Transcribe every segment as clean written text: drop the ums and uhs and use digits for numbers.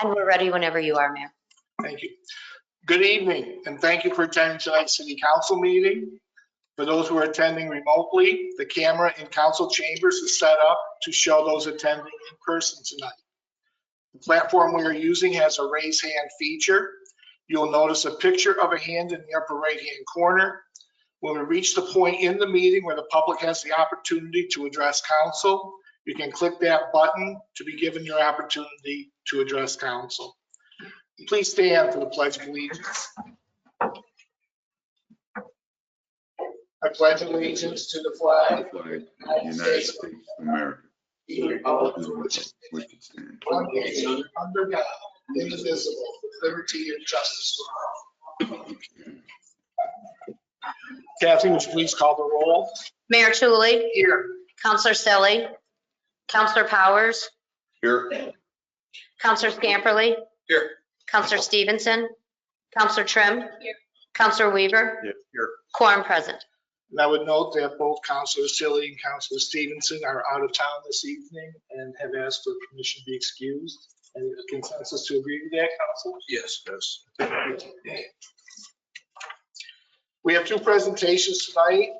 And we're ready whenever you are, Mayor. Thank you. Good evening, and thank you for attending tonight's City Council meeting. For those who are attending remotely, the camera in council chambers is set up to show those attending in person tonight. The platform we are using has a raise hand feature. You'll notice a picture of a hand in the upper right-hand corner. When we reach the point in the meeting where the public has the opportunity to address council, you can click that button to be given your opportunity to address council. Please stand for the Pledge of Allegiance. I pledge allegiance to the flag of the United States of America, the republic and for which which it stands, one nation under God, indivisible, with liberty and justice for all. Kathy, would you please call the roll? Mayor Tulley, Here. Councilor Selly, Councilor Powers, Here. Councilor Scamperly, Here. Councilor Stevenson, Councilor Trim, Councilor Weaver, Here. quorum present. And I would note that both Councilor Silly and Councilor Stevenson are out of town this evening and have asked for permission to be excused. Any consensus to agree with that, Council? Yes, yes. We have two presentations tonight,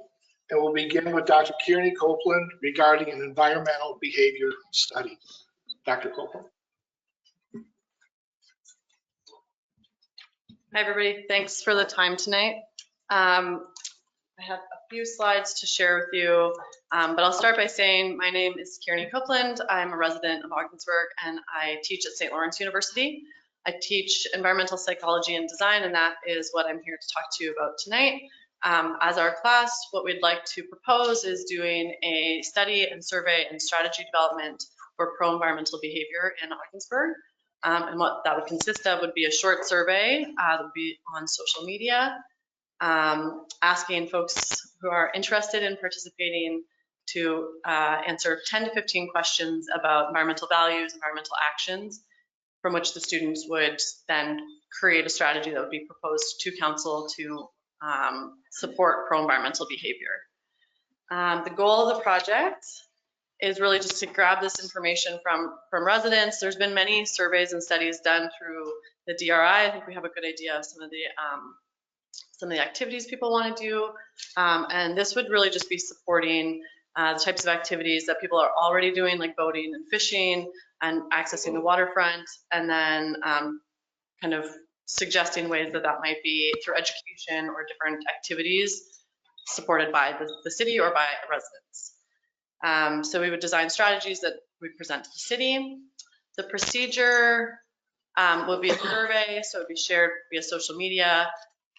and we'll begin with Dr. Kearney Copeland regarding an environmental behavior study. Dr. Copeland. Hi, everybody. Thanks for the time tonight. I have a few slides to share with you, but I'll start by saying my name is Kearney Copeland. I'm a resident of Ogdensburg, and I teach at St. Lawrence University. I teach environmental psychology and design, and that is what I'm here to talk to you about tonight. As our class, what we'd like to propose is doing a study and survey and strategy development for pro-environmental behavior in Ogdensburg. And what that would consist of would be a short survey that would be on social media, asking folks who are interested in participating to answer 10 to 15 questions about environmental values, environmental actions, from which the students would then create a strategy that would be proposed to council to support pro-environmental behavior. The goal of the project is really just to grab this information from residents. There's been many surveys and studies done through the DRI. I think we have a good idea of some of the activities people want to do. And this would really just be supporting the types of activities that people are already doing, like boating and fishing and accessing the waterfront, and then kind of suggesting ways that that might be through education or different activities supported by the city or by residents. So we would design strategies that we present to the city. The procedure will be a survey, so it would be shared via social media.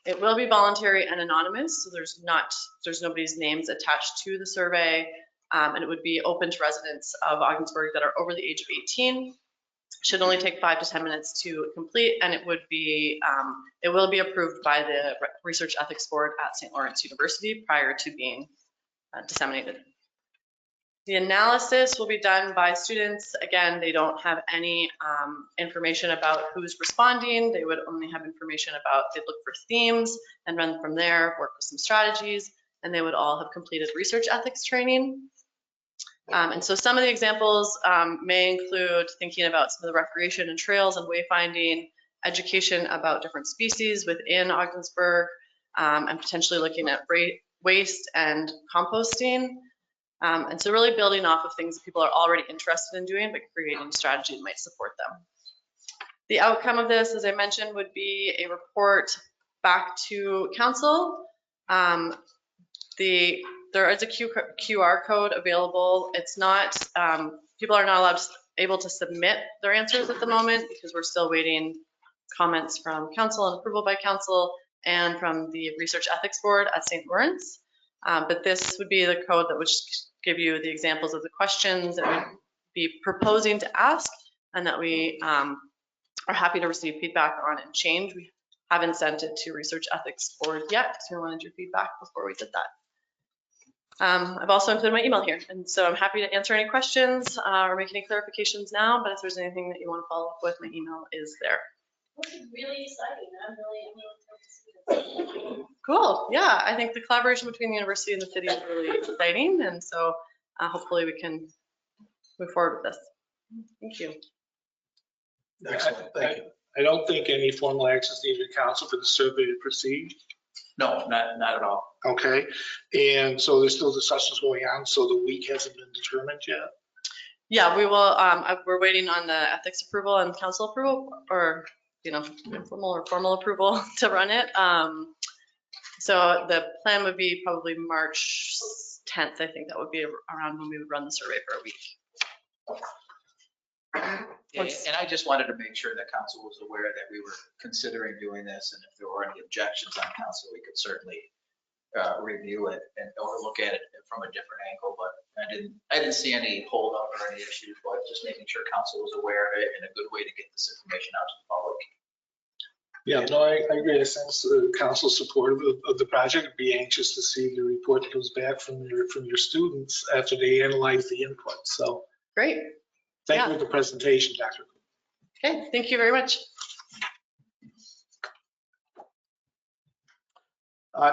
It will be voluntary and anonymous, so there's nobody's names attached to the survey, and it would be open to residents of Ogdensburg that are over the age of 18. Should only take 5 to 10 minutes to complete, and it will be approved by the Research Ethics Board at St. Lawrence University prior to being disseminated. The analysis will be done by students. Again, they don't have any information about who's responding. They would only have information about, they'd look for themes and run from there, work with some strategies, and they would all have completed research ethics training. And so some of the examples may include thinking about some of the recreation and trails and wayfinding, education about different species within Ogdensburg, and potentially looking at waste and composting. And so really building off of things that people are already interested in doing, but creating a strategy that might support them. The outcome of this, as I mentioned, would be a report back to council. There is a QR code available. It's not, people are not able to submit their answers at the moment because we're still waiting comments from council and approval by council and from the Research Ethics Board at St. Lawrence. But this would be the code that would give you the examples of the questions that we'd be proposing to ask and that we are happy to receive feedback on and change. We haven't sent it to Research Ethics Board yet because we wanted your feedback before we did that. I've also included my email here, and so I'm happy to answer any questions or make any clarifications now, but if there's anything that you want to follow up with, my email is there. This is really exciting. I'm really thrilled to see this. Cool. Yeah, I think the collaboration between the university and the city is really exciting, and so hopefully we can move forward with this. Thank you. Excellent, thank you. I don't think any formal action is needed to council for the survey to proceed. No, not at all. Okay, and so there's still discussions going on, so the week hasn't been determined yet? Yeah, we will, we're waiting on the ethics approval and council approval, or, informal or formal approval to run it. So the plan would be probably March 10th. I think that would be around when we would run the survey for a week. Yeah, and I just wanted to make sure that council was aware that we were considering doing this, and if there were any objections on council, we could certainly review it or look at it from a different angle, but I didn't see any hold up or any issues, but just making sure council was aware of it and a good way to get this information out to the public. Yeah, no, I agree. I sense the council's support of the project. I'd be anxious to see the report that comes back from your students after they analyze the input. So Great. thank you for the presentation, Dr. Okay, thank you very much.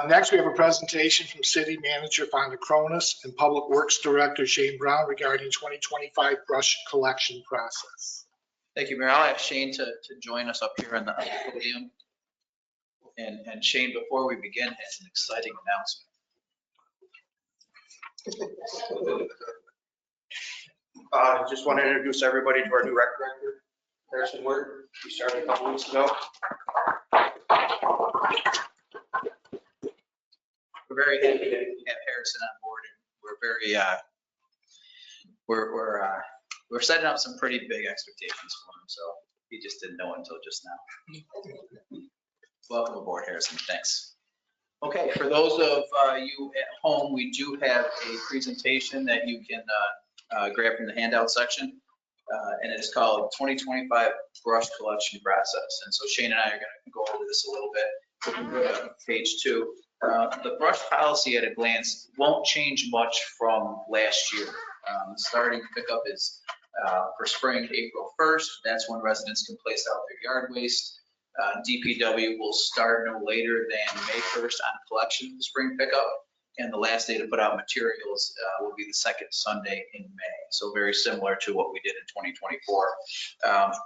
Next, we have a presentation from City Manager Fonda Cronus and Public Works Director Shane Brown regarding 2025 brush collection process. Thank you, Mayor. I'll ask Shane to join us up here on the podium. And Shane, before we begin, has an exciting announcement. Just want to introduce everybody to our new rec director, Harrison Word. We started a couple weeks ago. We're very happy to have Harrison on board, and we're setting up some pretty big expectations for him, so he just didn't know until just now. Welcome aboard, Harrison. Thanks. Okay, for those of you at home, we do have a presentation that you can grab from the handout section, and it's called 2025 Brush Collection Process. And so Shane and I are going to go over this a little bit. We can go to page 2. The brush policy at a glance won't change much from last year. Starting pickup is for spring, April 1st. That's when residents can place out their yard waste. DPW will start no later than May 1st on collection of spring pickup. And the last day to put out materials will be the second Sunday in May. So very similar to what we did in 2024.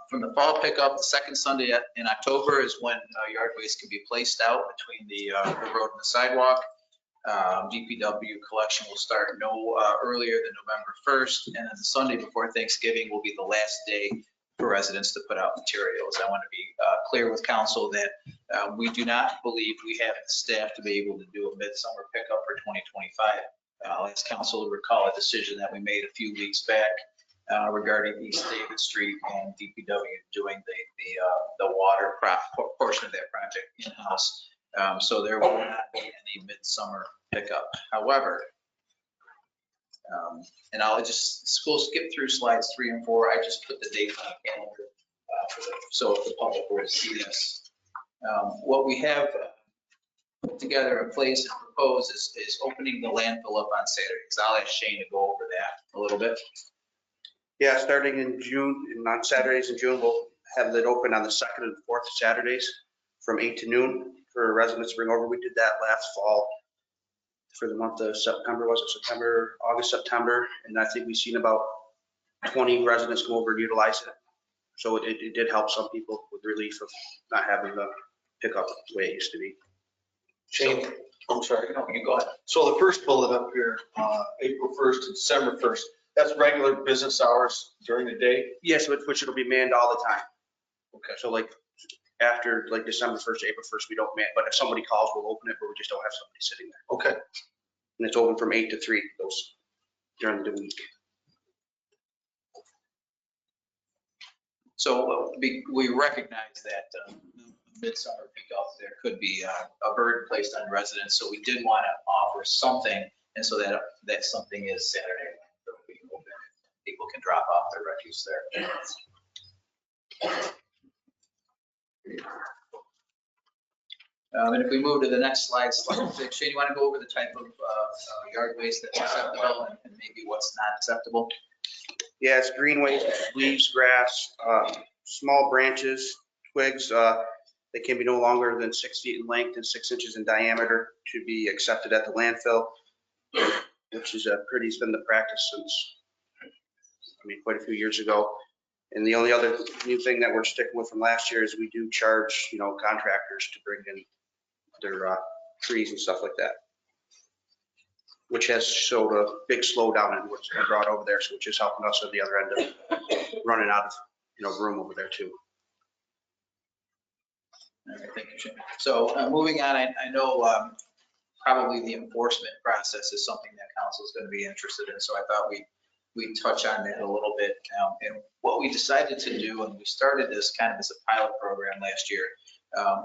From the fall pickup, the second Sunday in October is when yard waste can be placed out between the road and the sidewalk. DPW collection will start no earlier than November 1st. And then the Sunday before Thanksgiving will be the last day for residents to put out materials. I want to be clear with council that we do not believe we have the staff to be able to do a midsummer pickup for 2025. I'll ask council to recall a decision that we made a few weeks back regarding East David Street and DPW doing the water portion of that project in-house. So there will not be any midsummer pickup. However, and I'll just skip through slides 3 and 4. I just put the dates on the calendar so if the public were to see this. What we have put together in place and proposed is opening the landfill up on Saturdays. I'll ask Shane to go over that a little bit. Yeah, starting in June, and on Saturdays in June, we'll have it open on the 2nd and 4th Saturdays from 8 to noon for residents to bring over. We did that last fall for the month of September, August, September. And I think we've seen about 20 residents come over and utilize it. So it did help some people with relief of not having the pickup the way it used to be. Shane, I'm sorry. No, you go ahead. So the first bullet up here, April 1st to December 1st, that's regular business hours during the day? Yes, which it'll be manned all the time. Okay. So like after like December 1st, April 1st, we don't man, but if somebody calls, we'll open it, but we just don't have somebody sitting there. Okay. And it's open from 8 to 3 those during the week. So we recognize that midsummer pickup, there could be a burden placed on residents. So we did want to offer something, and so that something is Saturday. So we can open it. People can drop off their refuse there. And if we move to the next slide 6, Shane, you want to go over the type of yard waste that's acceptable and maybe what's not acceptable? Yeah, it's green waste, leaves, grass, small branches, twigs. They can be no longer than 6 feet in length and 6 inches in diameter to be accepted at the landfill, which is it's been the practice since, quite a few years ago. And the only other new thing that we're sticking with from last year is we do charge, contractors to bring in their trees and stuff like that, which has showed a big slowdown in what's been brought over there, so which is helping us at the other end of running out of, room over there too. All right, thank you, Shane. So moving on, I know probably the enforcement process is something that council is going to be interested in. So I thought we'd touch on that a little bit. And what we decided to do, and we started this kind of as a pilot program last year,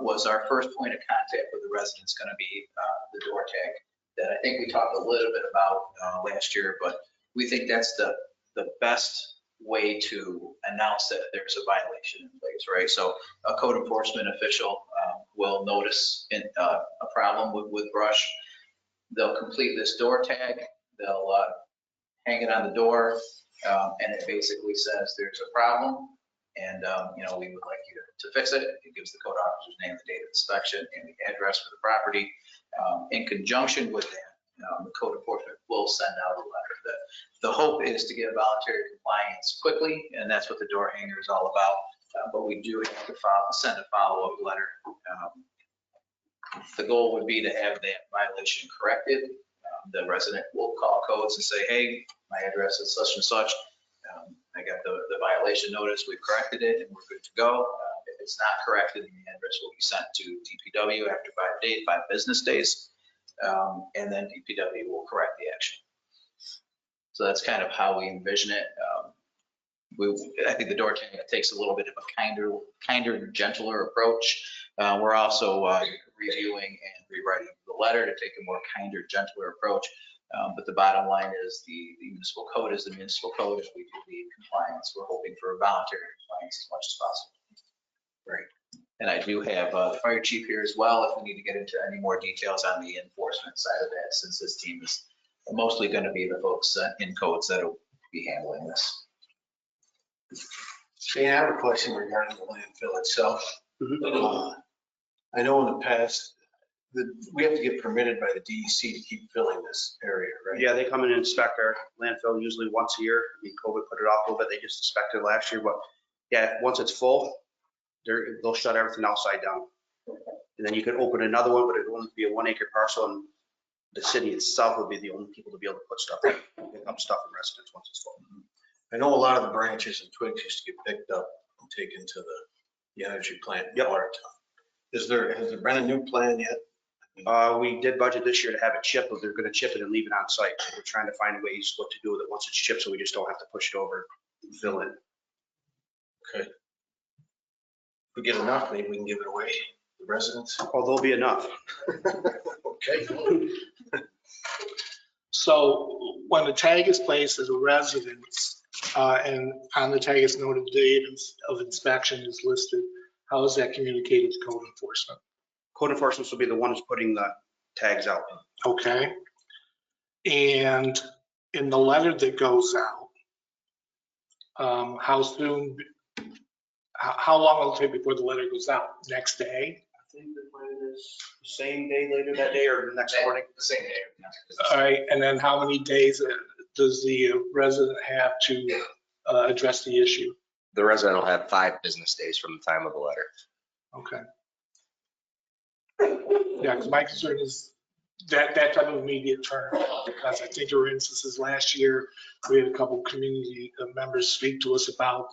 was our first point of contact with the residents going to be the door tag that I think we talked a little bit about last year, but we think that's the best way to announce that there's a violation in place, right? So a code enforcement official will notice a problem with brush. They'll complete this door tag. They'll hang it on the door, and it basically says there's a problem, and we would like you to fix it. It gives the code officer's name, the date of inspection, and the address for the property. In conjunction with that, the code enforcement will send out a letter. The hope is to get voluntary compliance quickly, and that's what the door hanger is all about. But we do have to send a follow-up letter. The goal would be to have that violation corrected. The resident will call codes and say, hey, my address is such and such. I got the violation notice. We've corrected it and we're good to go. If it's not corrected, then the address will be sent to DPW after 5 business days. And then DPW will correct the action. So that's kind of how we envision it. I think the door tag takes a little bit of a kinder, gentler approach. We're also reviewing and rewriting the letter to take a more kinder, gentler approach. But the bottom line is the municipal code is the municipal code. If we do need compliance, we're hoping for a voluntary compliance as much as possible. Right. And I do have the fire chief here as well if we need to get into any more details on the enforcement side of that, since this team is mostly going to be the folks in codes that will be handling this. Shane, I have a question regarding the landfill itself. I know in the past that we have to get permitted by the DEC to keep filling this area, right? Yeah, they come in and inspect our landfill usually once a year. I mean, COVID put it off a little bit. They just inspected last year, but yeah, once it's full, they'll shut everything outside down. And then you could open another one, but it'd only be a 1 acre parcel, and the city itself would be the only people to be able to put stuff in, pick up stuff in residents once it's full. I know a lot of the branches and twigs used to get picked up and taken to the energy plant in Watertown. Has there been a new plan yet? We did budget this year to have it chipped, but they're going to chip it and leave it on site. So we're trying to find ways what to do with it once it's chipped, so we just don't have to push it over and fill it. Okay. If we get enough, maybe we can give it away to the residents. Oh, there'll be enough. Okay. So when the tag is placed as a residence, and on the tag is noted the date of inspection is listed, how is that communicated to code enforcement? Code enforcement will be the ones putting the tags out. Okay. And in the letter that goes out, how long will it take before the letter goes out? Next day? I think the plan is the same day later that day or next morning. The same day. All right, and then how many days does the resident have to address the issue? The resident will have 5 business days from the time of the letter. Okay. Yeah, because my concern is that type of immediate turnaround, because I think there were instances last year, we had a couple community members speak to us about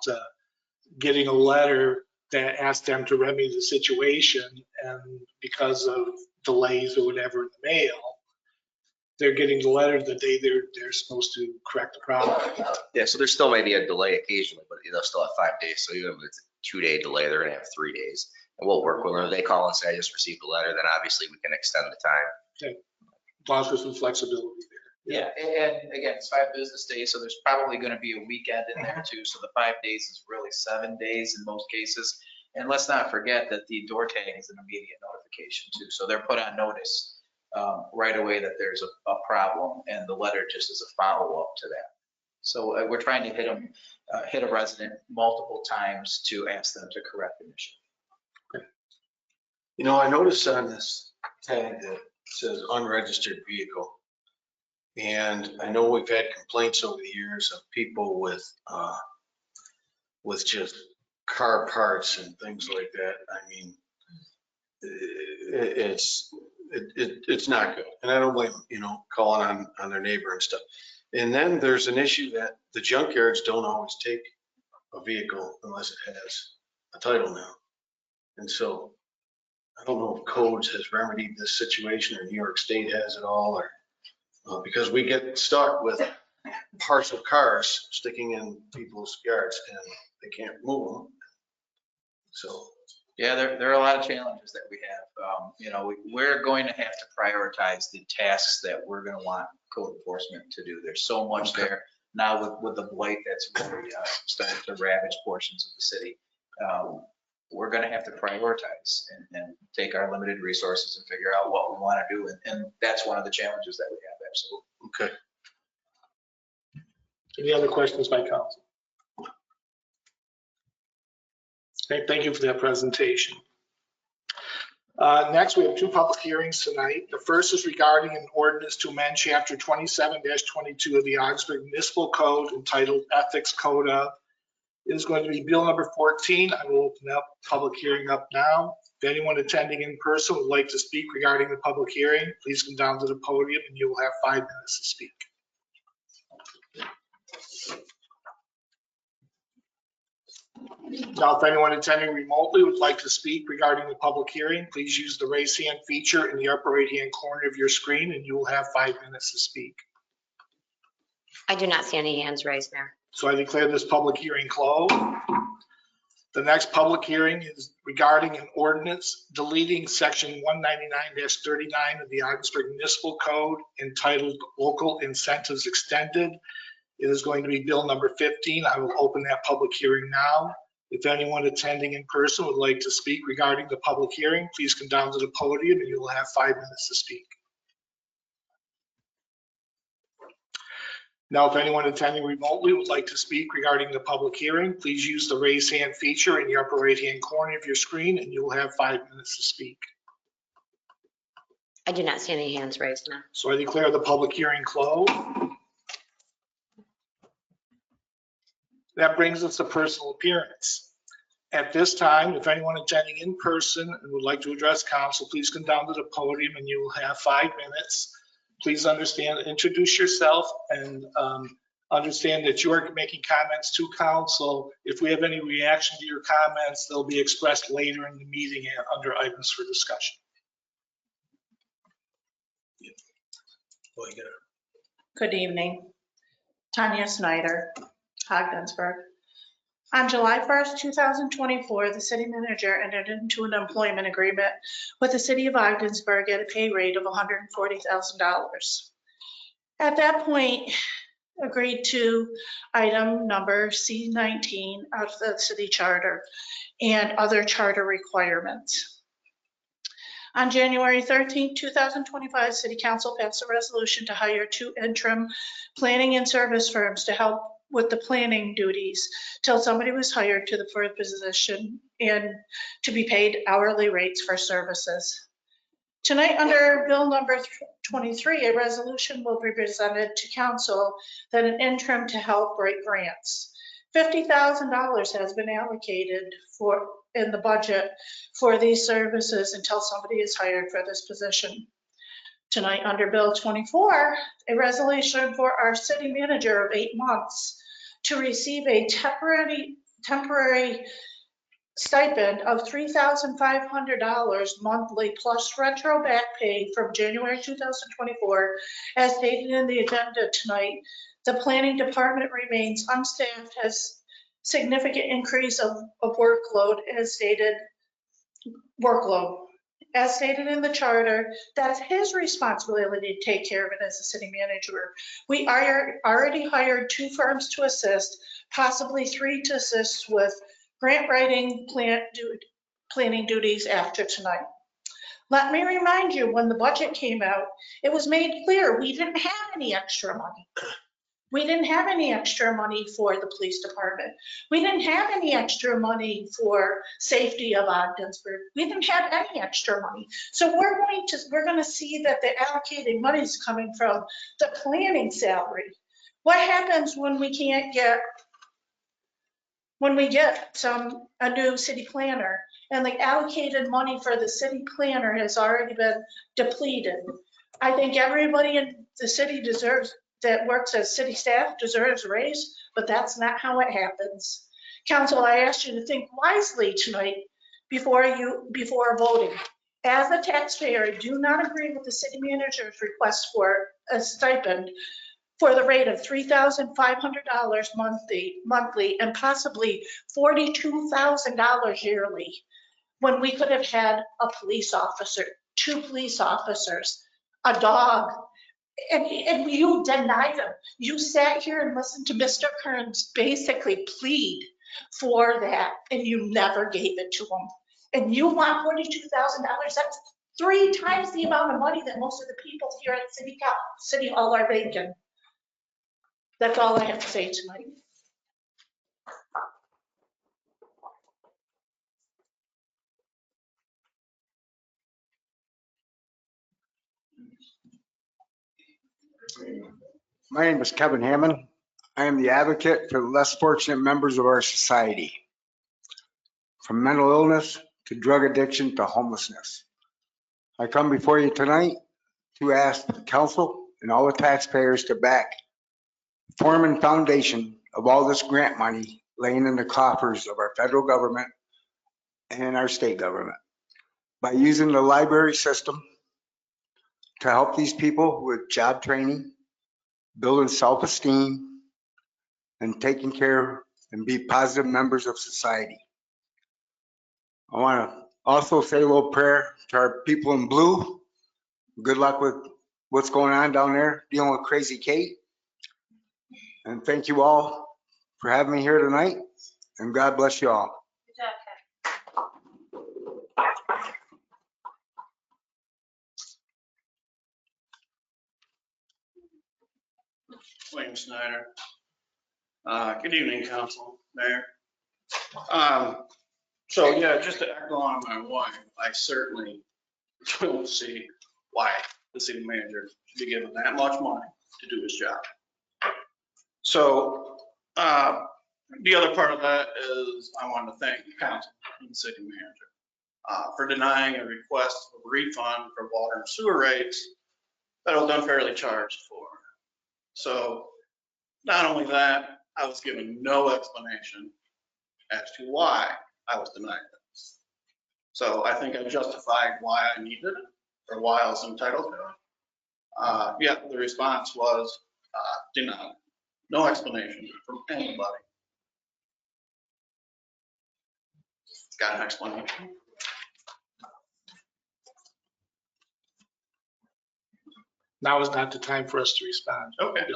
getting a letter that asked them to remedy the situation, and because of delays or whatever in the mail, they're getting the letter the day they're supposed to correct the problem. Yeah, so there still may be a delay occasionally, but they'll still have 5 days. So even if it's a 2-day delay, they're gonna have 3 days. And we'll work with them. If they call and say, I just received a letter, then obviously we can extend the time. Okay. As long as there's some flexibility there. Yeah, and again, it's 5 business days, so there's probably going to be a weekend in there too. So the 5 days is really 7 days in most cases. And let's not forget that the door tag is an immediate notification too. So they're put on notice right away that there's a problem, and the letter just is a follow-up to that. So we're trying to hit a resident multiple times to ask them to correct an issue. You know, I noticed on this tag that says unregistered vehicle. And I know we've had complaints over the years of people with with just car parts and things like that. I mean, it's not good. And I don't blame them, you know, calling on their neighbor and stuff. And then there's an issue that the junkyards don't always take a vehicle unless it has a title now. And so I don't know if codes has remedied this situation or New York State has it all, or because we get stuck with parts of cars sticking in people's yards and they can't move them. So. Yeah, there are a lot of challenges that we have. You know, we're going to have to prioritize the tasks that we're going to want code enforcement to do. There's so much there now with the blight that's really starting to ravage portions of the city. We're going to have to prioritize and take our limited resources and figure out what we want to do. And that's one of the challenges that we have, absolutely. Okay. Any other questions by council? Okay, thank you for that presentation. Next, we have two public hearings tonight. The first is regarding an ordinance to amend Chapter 27-22 of the Augsburg Municipal Code entitled Ethics Code of. It is going to be bill number 14. I will open up public hearing up now. If anyone attending in person would like to speak regarding the public hearing, please come down to the podium and you will have 5 minutes to speak. Now, if anyone attending remotely would like to speak regarding the public hearing, please use the raise hand feature in the upper right-hand corner of your screen and you will have 5 minutes to speak. I do not see any hands raised, Mayor. So I declare this public hearing closed. The next public hearing is regarding an ordinance deleting section 199-39 of the Augsburg Municipal Code entitled Local Incentives Extended. It is going to be bill number 15. I will open that public hearing now. If anyone attending in person would like to speak regarding the public hearing, please come down to the podium and you will have 5 minutes to speak. Now, if anyone attending remotely would like to speak regarding the public hearing, please use the raise hand feature in the upper right-hand corner of your screen and you will have 5 minutes to speak. I do not see any hands raised now. So I declare the public hearing closed. That brings us to personal appearance. At this time, if anyone attending in person and would like to address council, please come down to the podium and you will have 5 minutes. Please understand, introduce yourself and understand that you are making comments to council. If we have any reaction to your comments, they'll be expressed later in the meeting under items for discussion. Good evening. Tanya Snyder, Ogdensburg. On July 1st, 2024, the city manager entered into an employment agreement with the city of Ogdensburg at a pay rate of $140,000. At that point, agreed to item number C19 of the city charter and other charter requirements. On January 13, 2025, City Council passed a resolution to hire 2 interim planning and service firms to help with the planning duties till somebody was hired to the first position and to be paid hourly rates for services. Tonight, under bill number 23, a resolution will be presented to council that an interim to help write grants. $50,000 has been allocated in the budget for these services until somebody is hired for this position. Tonight, under bill 24, a resolution for our city manager of 8 months to receive a temporary stipend of $3,500 monthly plus retro back pay from January 2024, as stated in the agenda tonight. The planning department remains unstaffed, has significant increase of workload, as stated in the charter. That's his responsibility to take care of it as a city manager. We are already hired 2 firms to assist, possibly 3 to assist with grant writing, planning duties after tonight. Let me remind you, when the budget came out, it was made clear we didn't have any extra money. We didn't have any extra money for the police department. We didn't have any extra money for safety of Ogdensburg. We didn't have any extra money. So we're going to see that the allocated money is coming from the planning salary. What happens when we can't get when we get a new city planner, and the allocated money for the city planner has already been depleted. I think everybody in the city that works as city staff deserves a raise, but that's not how it happens. Council, I asked you to think wisely tonight before voting. As a taxpayer, I do not agree with the city manager's request for a stipend for the rate of $3,500 monthly and possibly $42,000 yearly, when we could have had a police officer, 2 police officers, a dog, and you denied them. You sat here and listened to Mr. Kearns basically plead for that, and you never gave it to him. And you want $42,000, that's 3 times the amount of money that most of the people here at City Hall are making. That's all I have to say tonight. My name is Kevin Hammond. I am the advocate for the less fortunate members of our society, from mental illness to drug addiction to homelessness. I come before you tonight to ask the council and all the taxpayers to back the form and foundation of all this grant money laying in the coffers of our federal government and our state government by using the library system to help these people with job training, building self-esteem, and taking care and be positive members of society. I want to also say a little prayer to our people in blue. Good luck with what's going on down there dealing with Crazy Kate. And thank you all for having me here tonight, and God bless you all. Good job, William Snyder. Good evening, council, mayor. So yeah, just to echo on my wife, I certainly don't see why the city manager should be given that much money to do his job. So the other part of that is I want to thank the council and the city manager for denying a request of refund for water and sewer rates that I was unfairly charged for. So not only that, I was given no explanation as to why I was denied this. So I think I justified why I needed it or why I was entitled to it. Yeah, the response was denied. No explanation from anybody. Got an explanation? Now is not the time for us to respond. Okay.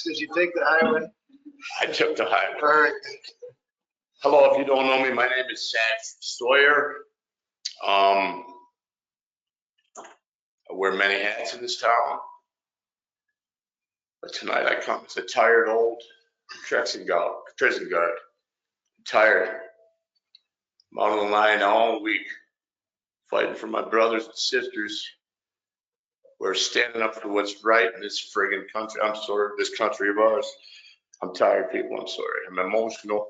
Did you take the highway? I took the highway. All right. Hello, if you don't know me, my name is Sad Sawyer. I wear many hats in this town. But tonight I come as a tired old prison guard. I'm tired. I'm out on the line all week, fighting for my brothers and sisters. We're standing up for what's right in this friggin' country. I'm sorry, this country of ours. I'm tired, people. I'm sorry. I'm emotional.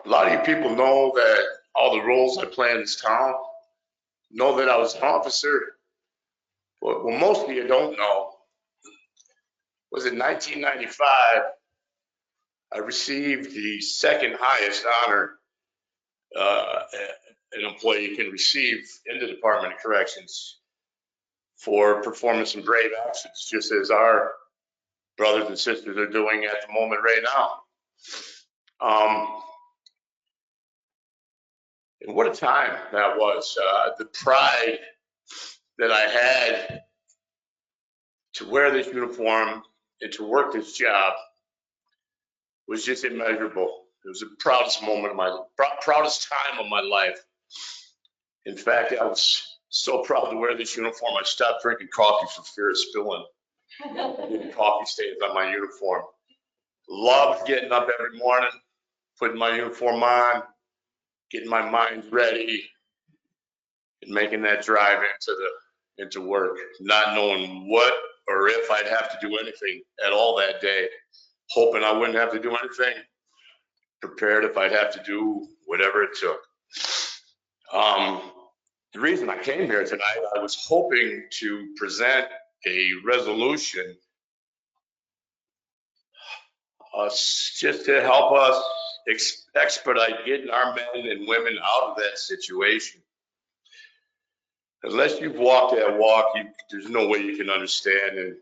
A lot of you people know that all the roles I play in this town, know that I was an officer. But what most of you don't know was in 1995, I received the second highest honor an employee can receive in the Department of Corrections for performance in brave actions, just as our brothers and sisters are doing at the moment right now. And what a time that was. The pride that I had to wear this uniform and to work this job was just immeasurable. It was the proudest moment of proudest time of my life. In fact, I was so proud to wear this uniform, I stopped drinking coffee for fear of spilling coffee stains on my uniform. Loved getting up every morning, putting my uniform on, getting my mind ready, and making that drive into work, not knowing what or if I'd have to do anything at all that day, hoping I wouldn't have to do anything, prepared if I'd have to do whatever it took. The reason I came here tonight, I was hoping to present a resolution just to help us expedite getting our men and women out of that situation. Unless you've walked that walk, there's no way you can understand. And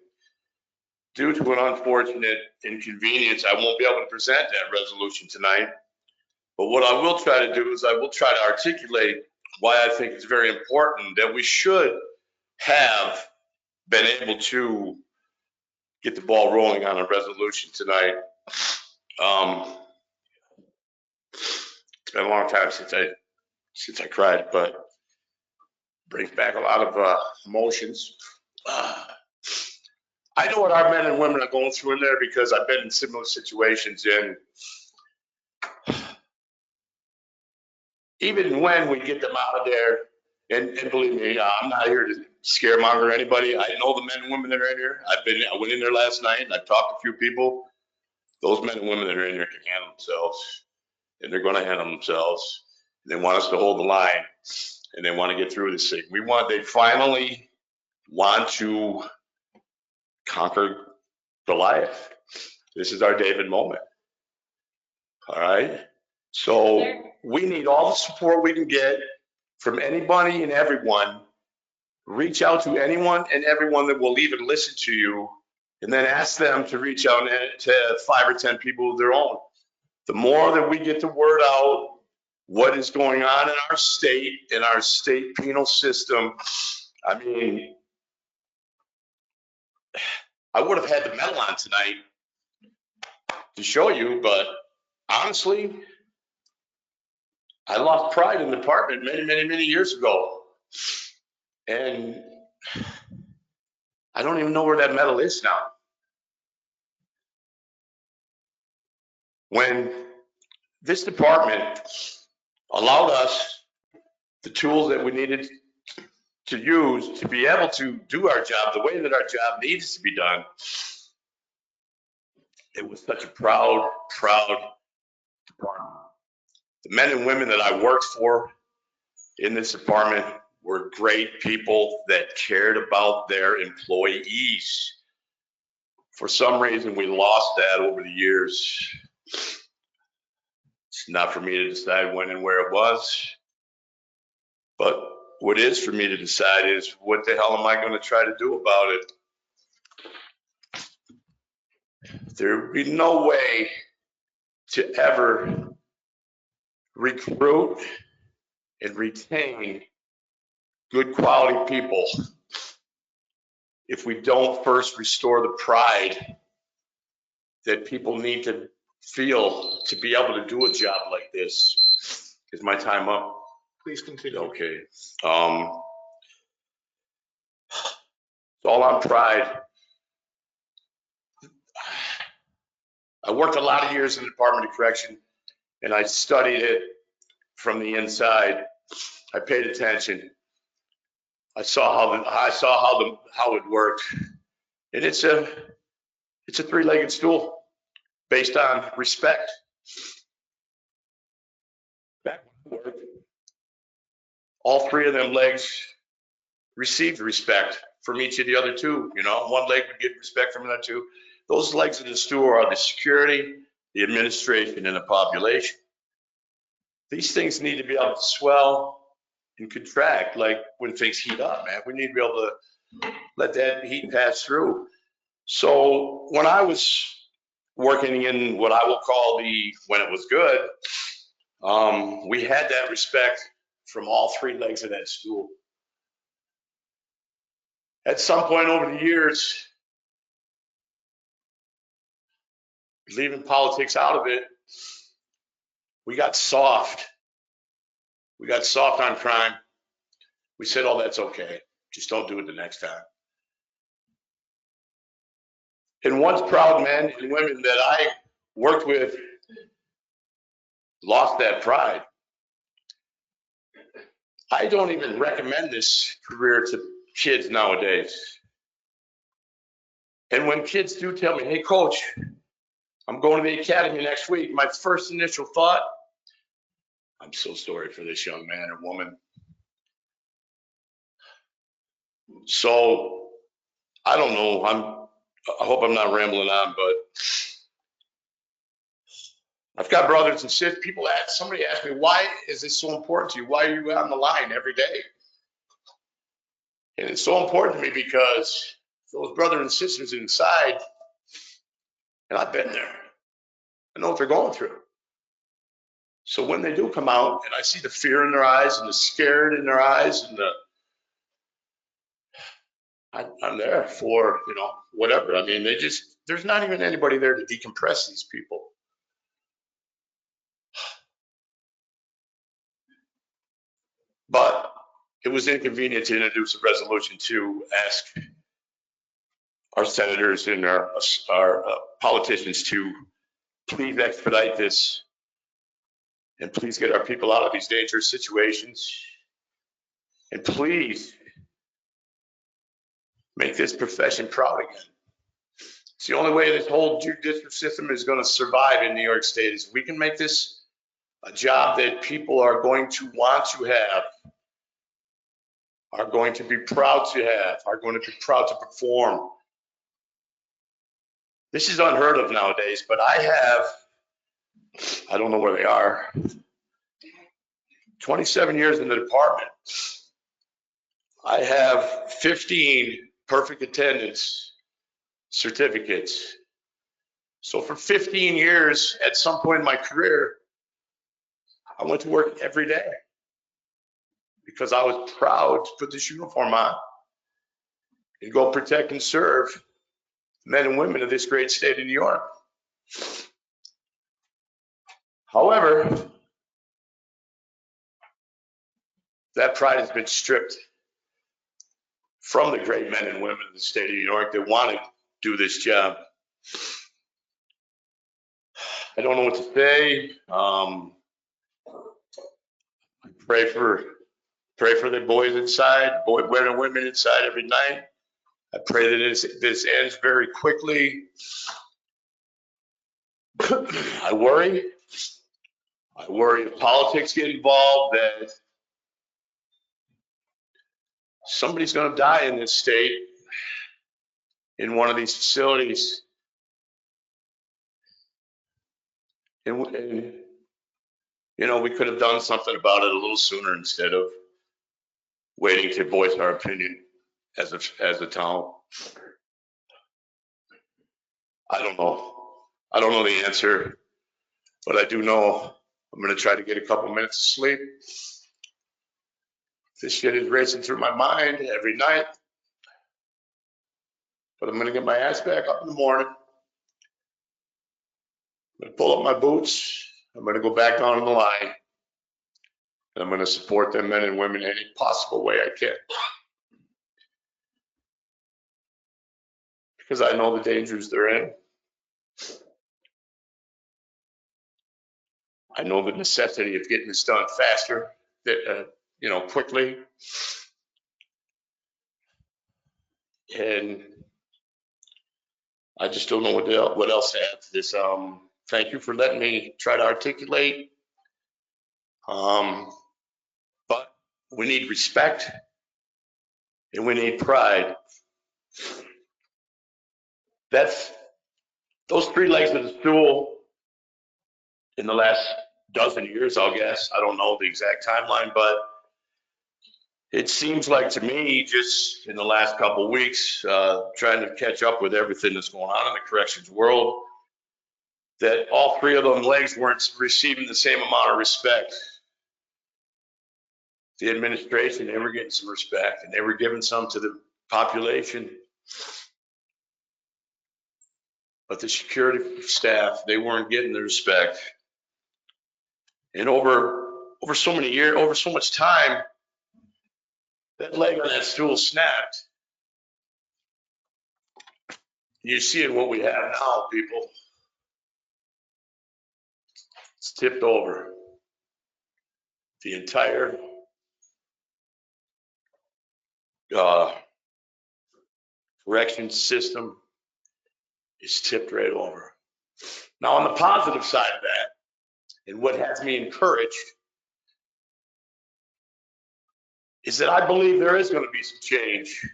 due to an unfortunate inconvenience, I won't be able to present that resolution tonight. But what I will try to do is I will try to articulate why I think it's very important that we should have been able to get the ball rolling on a resolution tonight. It's been a long time since I cried, but brings back a lot of emotions. I know what our men and women are going through in there because I've been in similar situations, and even when we get them out of there, and believe me, I'm not here to scaremonger anybody. I know the men and women that are in here. I went in there last night and I talked to a few people. Those men and women that are in there can handle themselves, and they're going to handle themselves. They want us to hold the line, and they want to get through this thing. They finally want to conquer Goliath. This is our David moment. All right. So we need all the support we can get from anybody and everyone. Reach out to anyone and everyone that will even listen to you, and then ask them to reach out to 5 or 10 people of their own. The more that we get the word out, what is going on in our state, in our state penal system. I mean, I would have had the medal on tonight to show you, but honestly, I lost pride in the department many years ago. And I don't even know where that medal is now. When this department allowed us the tools that we needed to use to be able to do our job the way that our job needs to be done, it was such a proud department. The men and women that I worked for in this department were great people that cared about their employees. For some reason, we lost that over the years. It's not for me to decide when and where it was. But what is for me to decide is what the hell am I going to try to do about it? There would be no way to ever recruit and retain good quality people if we don't first restore the pride that people need to feel to be able to do a job like this. Is my time up? Please continue. Okay. It's all on pride. I worked a lot of years in the Department of Correction, and I studied it from the inside. I paid attention. I saw how it worked, and it's a three-legged stool based on respect. Back when I worked, all 3 of them legs received respect from each of the other 2. You know, one leg would get respect from the other 2. Those legs of the stool are the security, the administration, and the population. These things need to be able to swell and contract like when things heat up, man. We need to be able to let that heat pass through. So when I was working in what I will call when it was good, we had that respect from all 3 legs of that stool. At some point over the years, leaving politics out of it, we got soft. We got soft on crime. We said, oh, that's okay. Just don't do it the next time. And once proud men and women that I worked with lost that pride, I don't even recommend this career to kids nowadays. And when kids do tell me, hey, coach, I'm going to the academy next week, my first initial thought, I'm so sorry for this young man or woman. So I don't know. I hope I'm not rambling on, but I've got brothers and sisters. Somebody asked me, why is this so important to you? Why are you on the line every day? And it's so important to me because those brothers and sisters inside, and I've been there, I know what they're going through. So when they do come out and I see the fear in their eyes and the scared in their eyes and I'm there for, whatever. I mean, there's not even anybody there to decompress these people. But it was inconvenient to introduce a resolution to ask our senators and our politicians to please expedite this and please get our people out of these dangerous situations. And please make this profession proud again. It's the only way this whole judicial system is going to survive in New York State is we can make this a job that people are going to want to have, are going to be proud to have, are going to be proud to perform. This is unheard of nowadays, but I don't know where they are, 27 years in the department. I have 15 perfect attendance certificates. So for 15 years, at some point in my career, I went to work every day because I was proud to put this uniform on and go protect and serve men and women of this great state of New York. However, that pride has been stripped from the great men and women of the state of New York that want to do this job. I don't know what to say. Pray for the boys inside, men and women inside every night. I pray that this ends very quickly. I worry if politics get involved that somebody's going to die in this state in one of these facilities. And we could have done something about it a little sooner instead of waiting to voice our opinion as a town. I don't know. I don't know the answer, but I do know I'm going to try to get a couple minutes of sleep. This shit is racing through my mind every night, but I'm going to get my ass back up in the morning. I'm going to pull up my boots. I'm going to go back down on the line, and I'm going to support them men and women in any possible way I can. Because I know the dangers they're in. I know the necessity of getting this done faster, quickly. And I just don't know what else to add to this. Thank you for letting me try to articulate. But we need respect and we need pride. Those three legs of the stool in the last dozen years, I'll guess. I don't know the exact timeline, but it seems like to me, just in the last couple of weeks, trying to catch up with everything that's going on in the corrections world, that all three of them legs weren't receiving the same amount of respect. The administration, they were getting some respect and they were giving some to the population. But the security staff, they weren't getting the respect. And over so many years, over so much time, that leg on that stool snapped. You see what we have now, people. It's tipped over. The entire correction system is tipped right over. Now, on the positive side of that, and what has me encouraged, is that I believe there is going to be some change.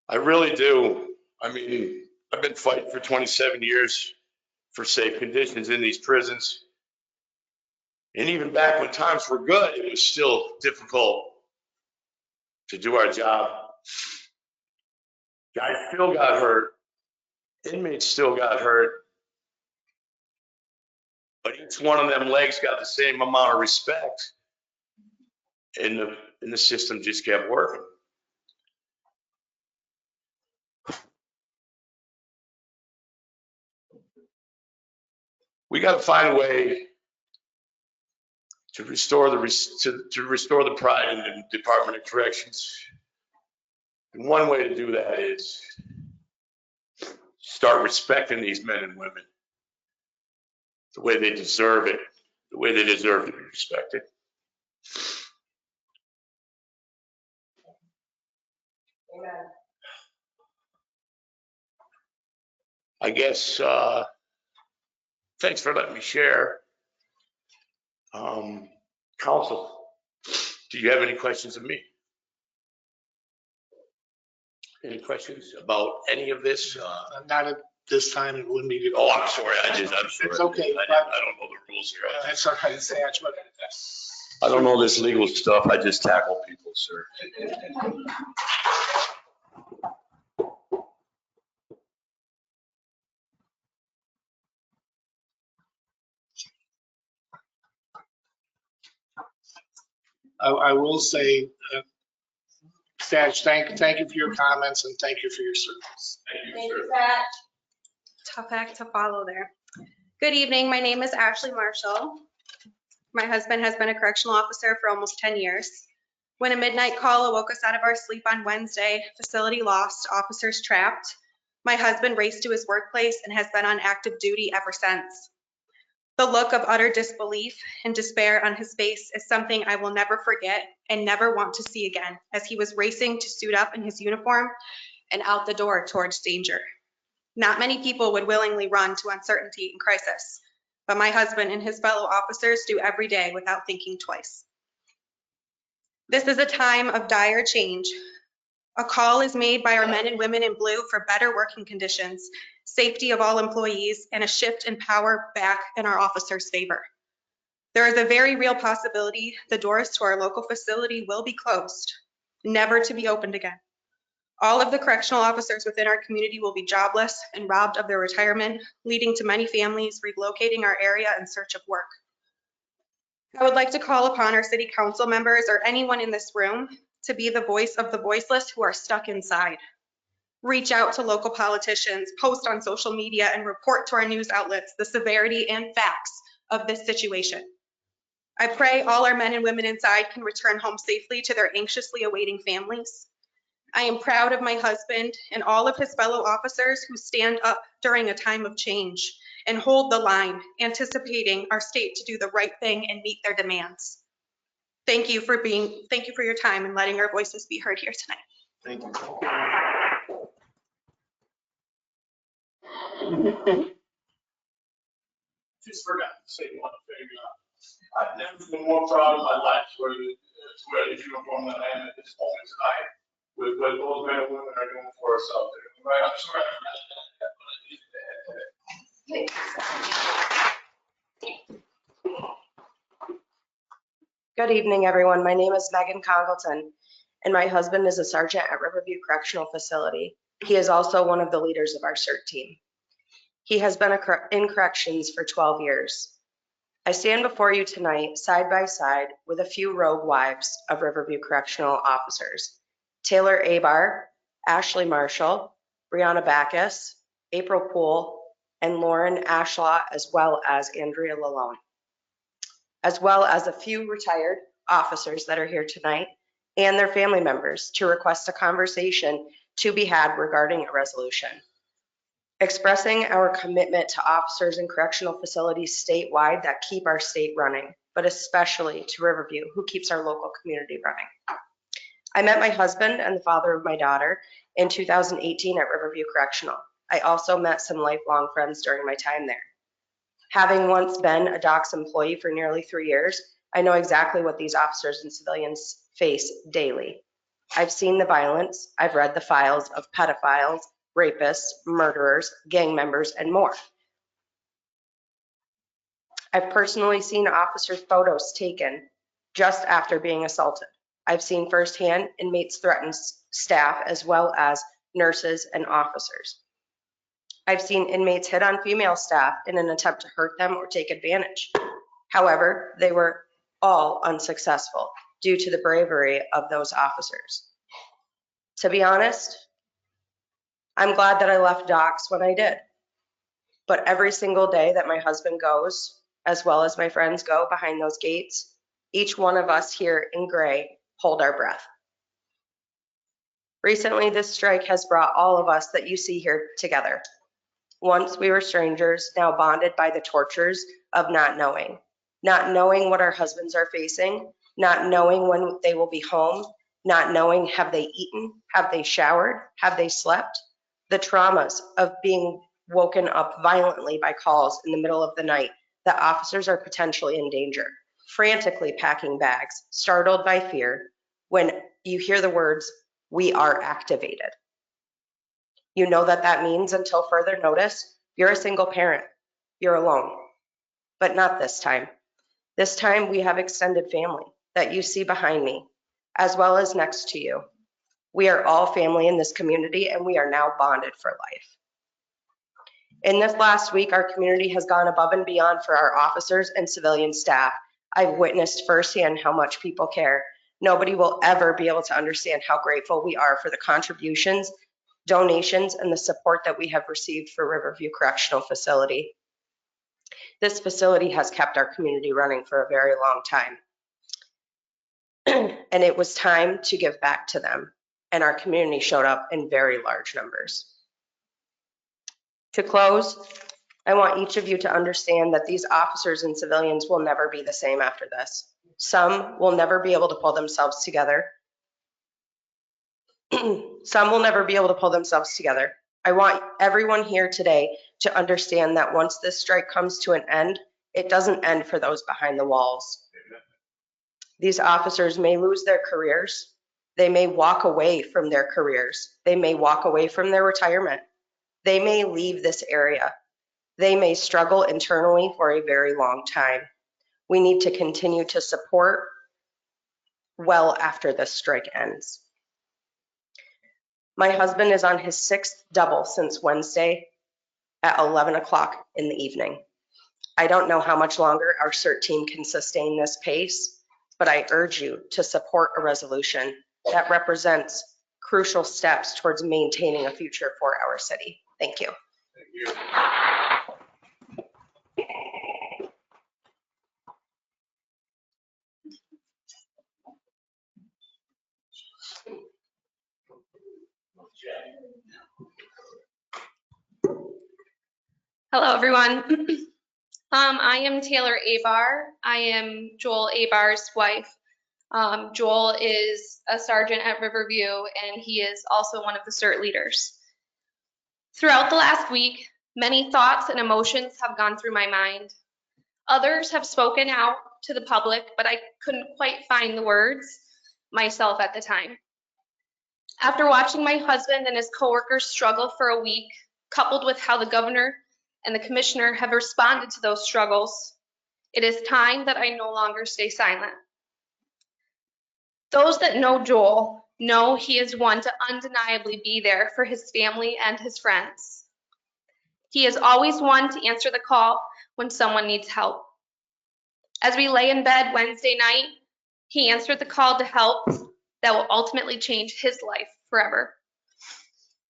I really do. I mean, I've been fighting for 27 years for safe conditions in these prisons. And even back when times were good, it was still difficult to do our job. Guys still got hurt. Inmates still got hurt. But each one of them legs got the same amount of respect. And the system just kept working. We got to find a way to restore the pride in the Department of Corrections. And one way to do that is start respecting these men and women the way they deserve it, the way they deserve to be respected. Amen. I guess, thanks for letting me share. Council, do you have any questions of me? Any questions about any of this? Not at this time, it wouldn't be. Oh, I'm sorry, I'm sorry. It's okay. I don't know the rules here. That's all right, Satch, but I don't know this legal stuff. I just tackle people, sir. I will say, Satch, thank you for your comments and thank you for your service. Thank you, Pat. Tough act to follow there. Good evening. My name is Ashley Marshall. My husband has been a correctional officer for almost 10 years. When a midnight call awoke us out of our sleep on Wednesday, facility lost, officers trapped, my husband raced to his workplace and has been on active duty ever since. The look of utter disbelief and despair on his face is something I will never forget and never want to see again, as he was racing to suit up in his uniform and out the door towards danger. Not many people would willingly run to uncertainty and crisis, but my husband and his fellow officers do every day without thinking twice. This is a time of dire change. A call is made by our men and women in blue for better working conditions, safety of all employees, and a shift in power back in our officers' favor. There is a very real possibility the doors to our local facility will be closed, never to be opened again. All of the correctional officers within our community will be jobless and robbed of their retirement, leading to many families relocating our area in search of work. I would like to call upon our city council members or anyone in this room to be the voice of the voiceless who are stuck inside. Reach out to local politicians, post on social media, and report to our news outlets the severity and facts of this situation. I pray all our men and women inside can return home safely to their anxiously awaiting families. I am proud of my husband and all of his fellow officers who stand up during a time of change and hold the line, anticipating our state to do the right thing and meet their demands. Thank you for your time and letting our voices be heard here tonight. Thank you. Just forgot to say one thing. I've never been more proud of my life to wear this uniform than I am at this moment tonight with what those men and women are doing for us out there. Right? I'm sorry. Good evening, everyone. My name is Megan Congleton, and my husband is a sergeant at Riverview Correctional Facility. He is also one of the leaders of our CERT team. He has been in corrections for 12 years. I stand before you tonight side by side with a few rogue wives of Riverview Correctional officers, Taylor Abar, Ashley Marshall, Brianna Backus, April Poole, and Lauren Ashlaw, as well as Andrea Lalone, as well as a few retired officers that are here tonight and their family members to request a conversation to be had regarding a resolution. Expressing our commitment to officers in correctional facilities statewide that keep our state running, but especially to Riverview, who keeps our local community running. I met my husband and the father of my daughter in 2018 at Riverview Correctional. I also met some lifelong friends during my time there. Having once been a DOCS employee for nearly 3 years, I know exactly what these officers and civilians face daily. I've seen the violence, I've read the files of pedophiles, rapists, murderers, gang members, and more. I've personally seen officers' photos taken just after being assaulted. I've seen firsthand inmates threaten staff as well as nurses and officers. I've seen inmates hit on female staff in an attempt to hurt them or take advantage. However, they were all unsuccessful due to the bravery of those officers. To be honest, I'm glad that I left DOCS when I did. But every single day that my husband goes, as well as my friends go behind those gates, each one of us here in gray hold our breath. Recently, this strike has brought all of us that you see here together. Once we were strangers, now bonded by the tortures of not knowing what our husbands are facing, not knowing when they will be home, not knowing have they eaten, have they showered, have they slept, the traumas of being woken up violently by calls in the middle of the night that officers are potentially in danger, frantically packing bags, startled by fear when you hear the words, "We are activated." You know that that means until further notice, you're a single parent, you're alone, but not this time. This time we have extended family that you see behind me, as well as next to you. We are all family in this community and we are now bonded for life. In this last week, our community has gone above and beyond for our officers and civilian staff. I've witnessed firsthand how much people care. Nobody will ever be able to understand how grateful we are for the contributions, donations, and the support that we have received for Riverview Correctional Facility. This facility has kept our community running for a very long time. And it was time to give back to them. And our community showed up in very large numbers. To close, I want each of you to understand that these officers and civilians will never be the same after this. Some will never be able to pull themselves together. Some will never be able to pull themselves together. I want everyone here today to understand that once this strike comes to an end, it doesn't end for those behind the walls. These officers may lose their careers. They may walk away from their careers. They may walk away from their retirement. They may leave this area. They may struggle internally for a very long time. We need to continue to support well after this strike ends. My husband is on his 6th double since Wednesday at 11 o'clock in the evening. I don't know how much longer our CERT team can sustain this pace, but I urge you to support a resolution that represents crucial steps towards maintaining a future for our city. Thank you. Thank you. Hello, everyone. I am Taylor Abar. I am Joel Abar's wife. Joel is a sergeant at Riverview, and he is also one of the CERT leaders. Throughout the last week, many thoughts and emotions have gone through my mind. Others have spoken out to the public, but I couldn't quite find the words myself at the time. After watching my husband and his coworkers struggle for a week, coupled with how the governor and the commissioner have responded to those struggles, it is time that I no longer stay silent. Those that know Joel know he is one to undeniably be there for his family and his friends. He is always one to answer the call when someone needs help. As we lay in bed Wednesday night, he answered the call to help that will ultimately change his life forever.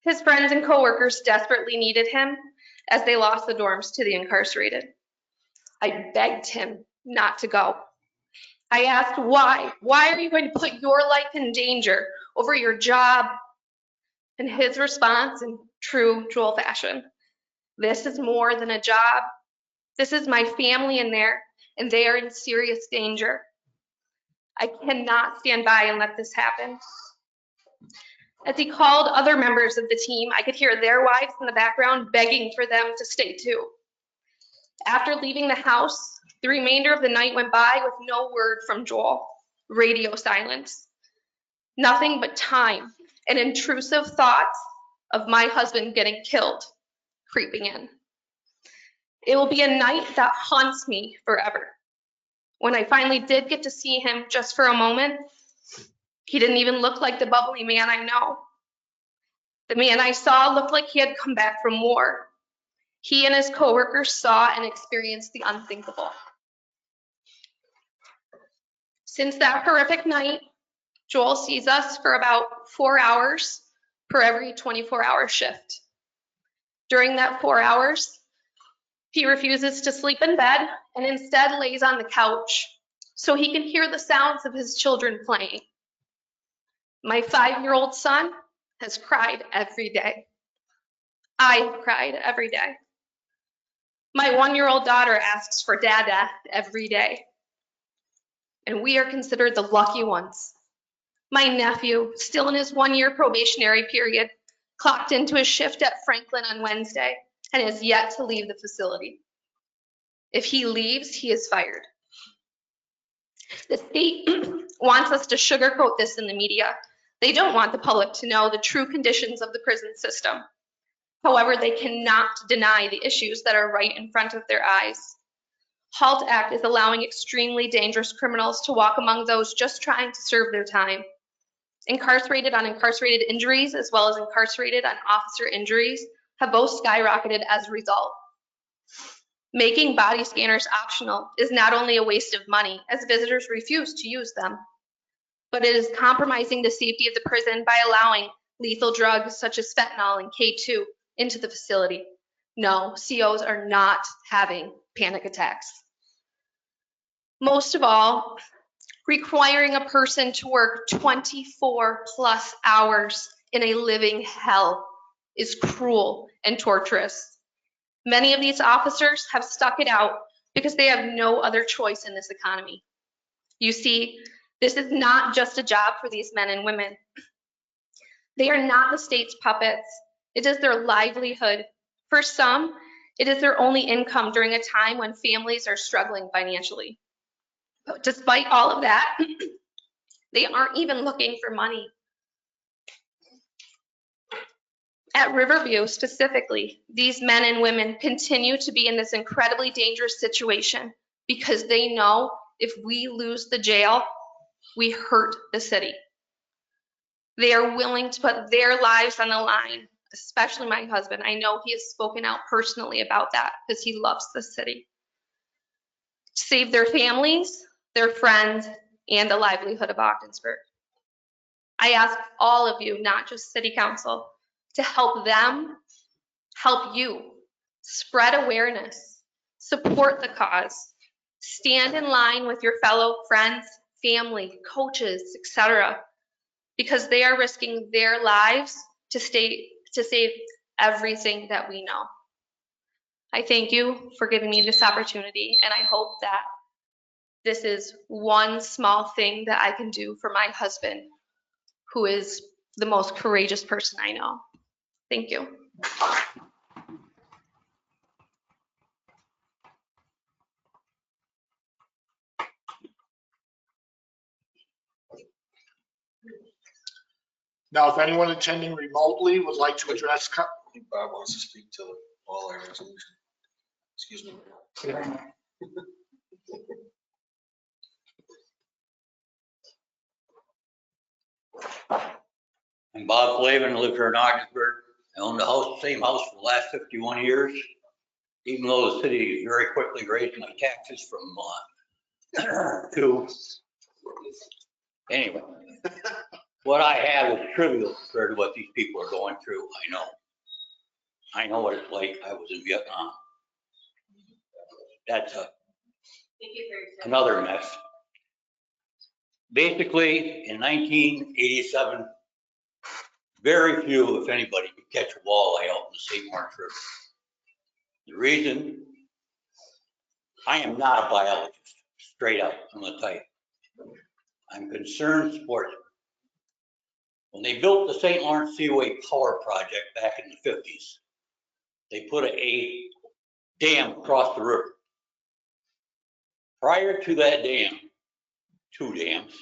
His friends and coworkers desperately needed him as they lost the dorms to the incarcerated. I begged him not to go. I asked why. Why are you going to put your life in danger over your job? And his response in true Joel fashion, this is more than a job. This is my family in there, and they are in serious danger. I cannot stand by and let this happen. As he called other members of the team, I could hear their wives in the background begging for them to stay too. After leaving the house, the remainder of the night went by with no word from Joel. Radio silence. Nothing but time and intrusive thoughts of my husband getting killed creeping in. It will be a night that haunts me forever. When I finally did get to see him just for a moment, he didn't even look like the bubbly man I know. The man I saw looked like he had come back from war. He and his coworkers saw and experienced the unthinkable. Since that horrific night, Joel sees us for about 4 hours per every 24-hour shift. During that 4 hours, he refuses to sleep in bed and instead lays on the couch so he can hear the sounds of his children playing. My 5-year-old son has cried every day. I have cried every day. My 1-year-old daughter asks for Dada every day. And we are considered the lucky ones. My nephew, still in his 1-year probationary period, clocked into his shift at Franklin on Wednesday and is yet to leave the facility. If he leaves, he is fired. The state wants us to sugarcoat this in the media. They don't want the public to know the true conditions of the prison system. However, they cannot deny the issues that are right in front of their eyes. HALT Act is allowing extremely dangerous criminals to walk among those just trying to serve their time. Incarcerated on incarcerated injuries, as well as incarcerated on officer injuries, have both skyrocketed as a result. Making body scanners optional is not only a waste of money, as visitors refuse to use them, but it is compromising the safety of the prison by allowing lethal drugs such as fentanyl and K2 into the facility. No, COs are not having panic attacks. Most of all, requiring a person to work 24+ hours in a living hell is cruel and torturous. Many of these officers have stuck it out because they have no other choice in this economy. You see, this is not just a job for these men and women. They are not the state's puppets. It is their livelihood. For some, it is their only income during a time when families are struggling financially. But despite all of that, they aren't even looking for money. At Riverview specifically, these men and women continue to be in this incredibly dangerous situation because they know if we lose the jail, we hurt the city. They are willing to put their lives on the line, especially my husband. I know he has spoken out personally about that because he loves the city. To save their families, their friends, and the livelihood of Ogdensburg. I ask all of you, not just City Council, to help them, help you, spread awareness, support the cause, stand in line with your fellow friends, family, coaches, etc., because they are risking their lives to save everything that we know. I thank you for giving me this opportunity, and I hope that this is one small thing that I can do for my husband, who is the most courageous person I know. Thank you. Now, if anyone attending remotely would like to address, I think Bob wants to speak to all our resolution. Excuse me. I'm Bob Flavin, live here in Ogdensburg. I own the house, same house for the last 51 years, even though the city very quickly raised my taxes from to, anyway. What I have is trivial compared to what these people are going through. I know what it's like. I was in Vietnam. That's another mess. Basically, in 1987, very few, if anybody, could catch a walleye out in the St. Lawrence River. The reason, I am not a biologist, straight up, I'm gonna tell you. I'm concerned sportsman. When they built the St. Lawrence Seaway Power Project back in the 50s, they put a dam across the river. Prior to that dam, 2 dams,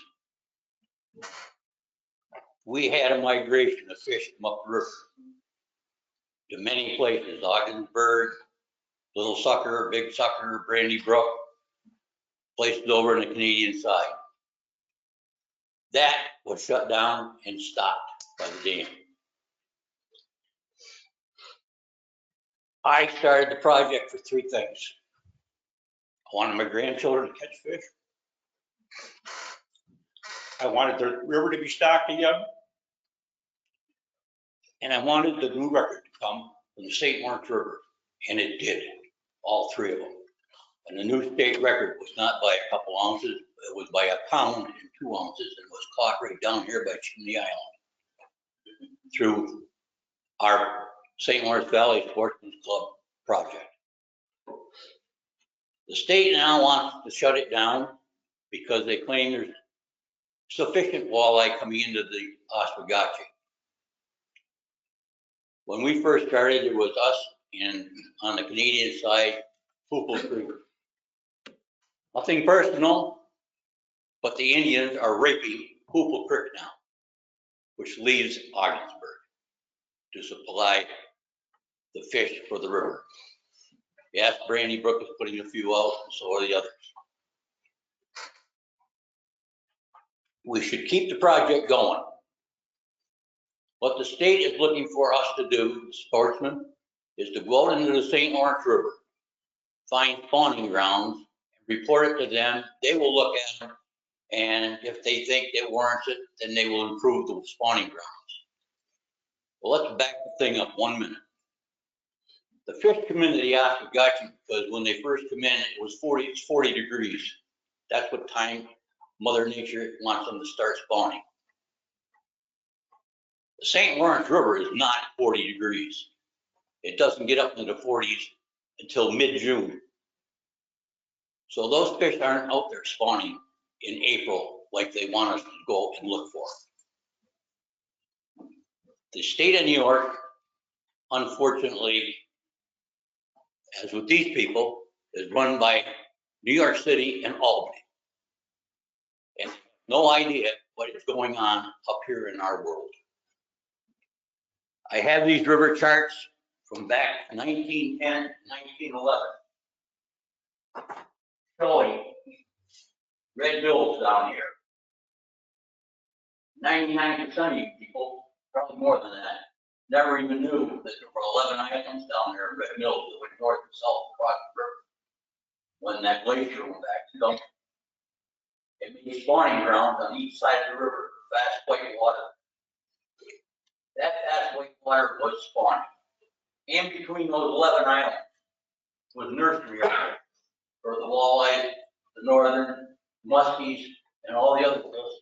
we had a migration of fish from up the river to many places, Ogdensburg, Little Sucker, Big Sucker, Brandy Brook, places over in the Canadian side. That was shut down and stopped by the dam. I started the project for 3 things. I wanted my grandchildren to catch fish. I wanted the river to be stocked again. And I wanted the new record to come from the St. Lawrence River, and it did, all 3 of them. And the new state record was not by a couple ounces, it was by 1 pound and 2 ounces, and was caught right down here by Chimney Island through our St. Lawrence Valley Sportsman's Club project. The state now wants to shut it down because they claim there's sufficient walleye coming into the Oswegatchie. When we first started, it was us and on the Canadian side, Hoople Creek. Nothing personal, but the Indians are raping Hoople Creek now, which leaves Ogdensburg to supply the fish for the river. Yes, Brandy Brook is putting a few out, and so are the others. We should keep the project going. What the state is looking for us to do, sportsmen, is to go out into the St. Lawrence River, find spawning grounds, report it to them. They will look at them, and if they think it warrants it, then they will improve the spawning grounds. Well, let's back the thing up 1 minute. The fish come into the Oswegatchie because when they first come in, it's 40 degrees. That's what time Mother Nature wants them to start spawning. The St. Lawrence River is not 40 degrees. It doesn't get up into the 40s until mid-June. So those fish aren't out there spawning in April like they want us to go and look for. The state of New York, unfortunately, as with these people, is run by New York City and Albany. And no idea what is going on up here in our world. I have these river charts from back 1910, 1911, showing red bills down here. 99% of you people, probably more than that, never even knew that there were 11 islands down there, red mills that went north and south across the river. When that glacier went back to dump, it made spawning grounds on each side of the river, fast white water. That fast white water was spawning. In between those 11 islands was nursery area for the walleye, the northern, muskies, and all the other fish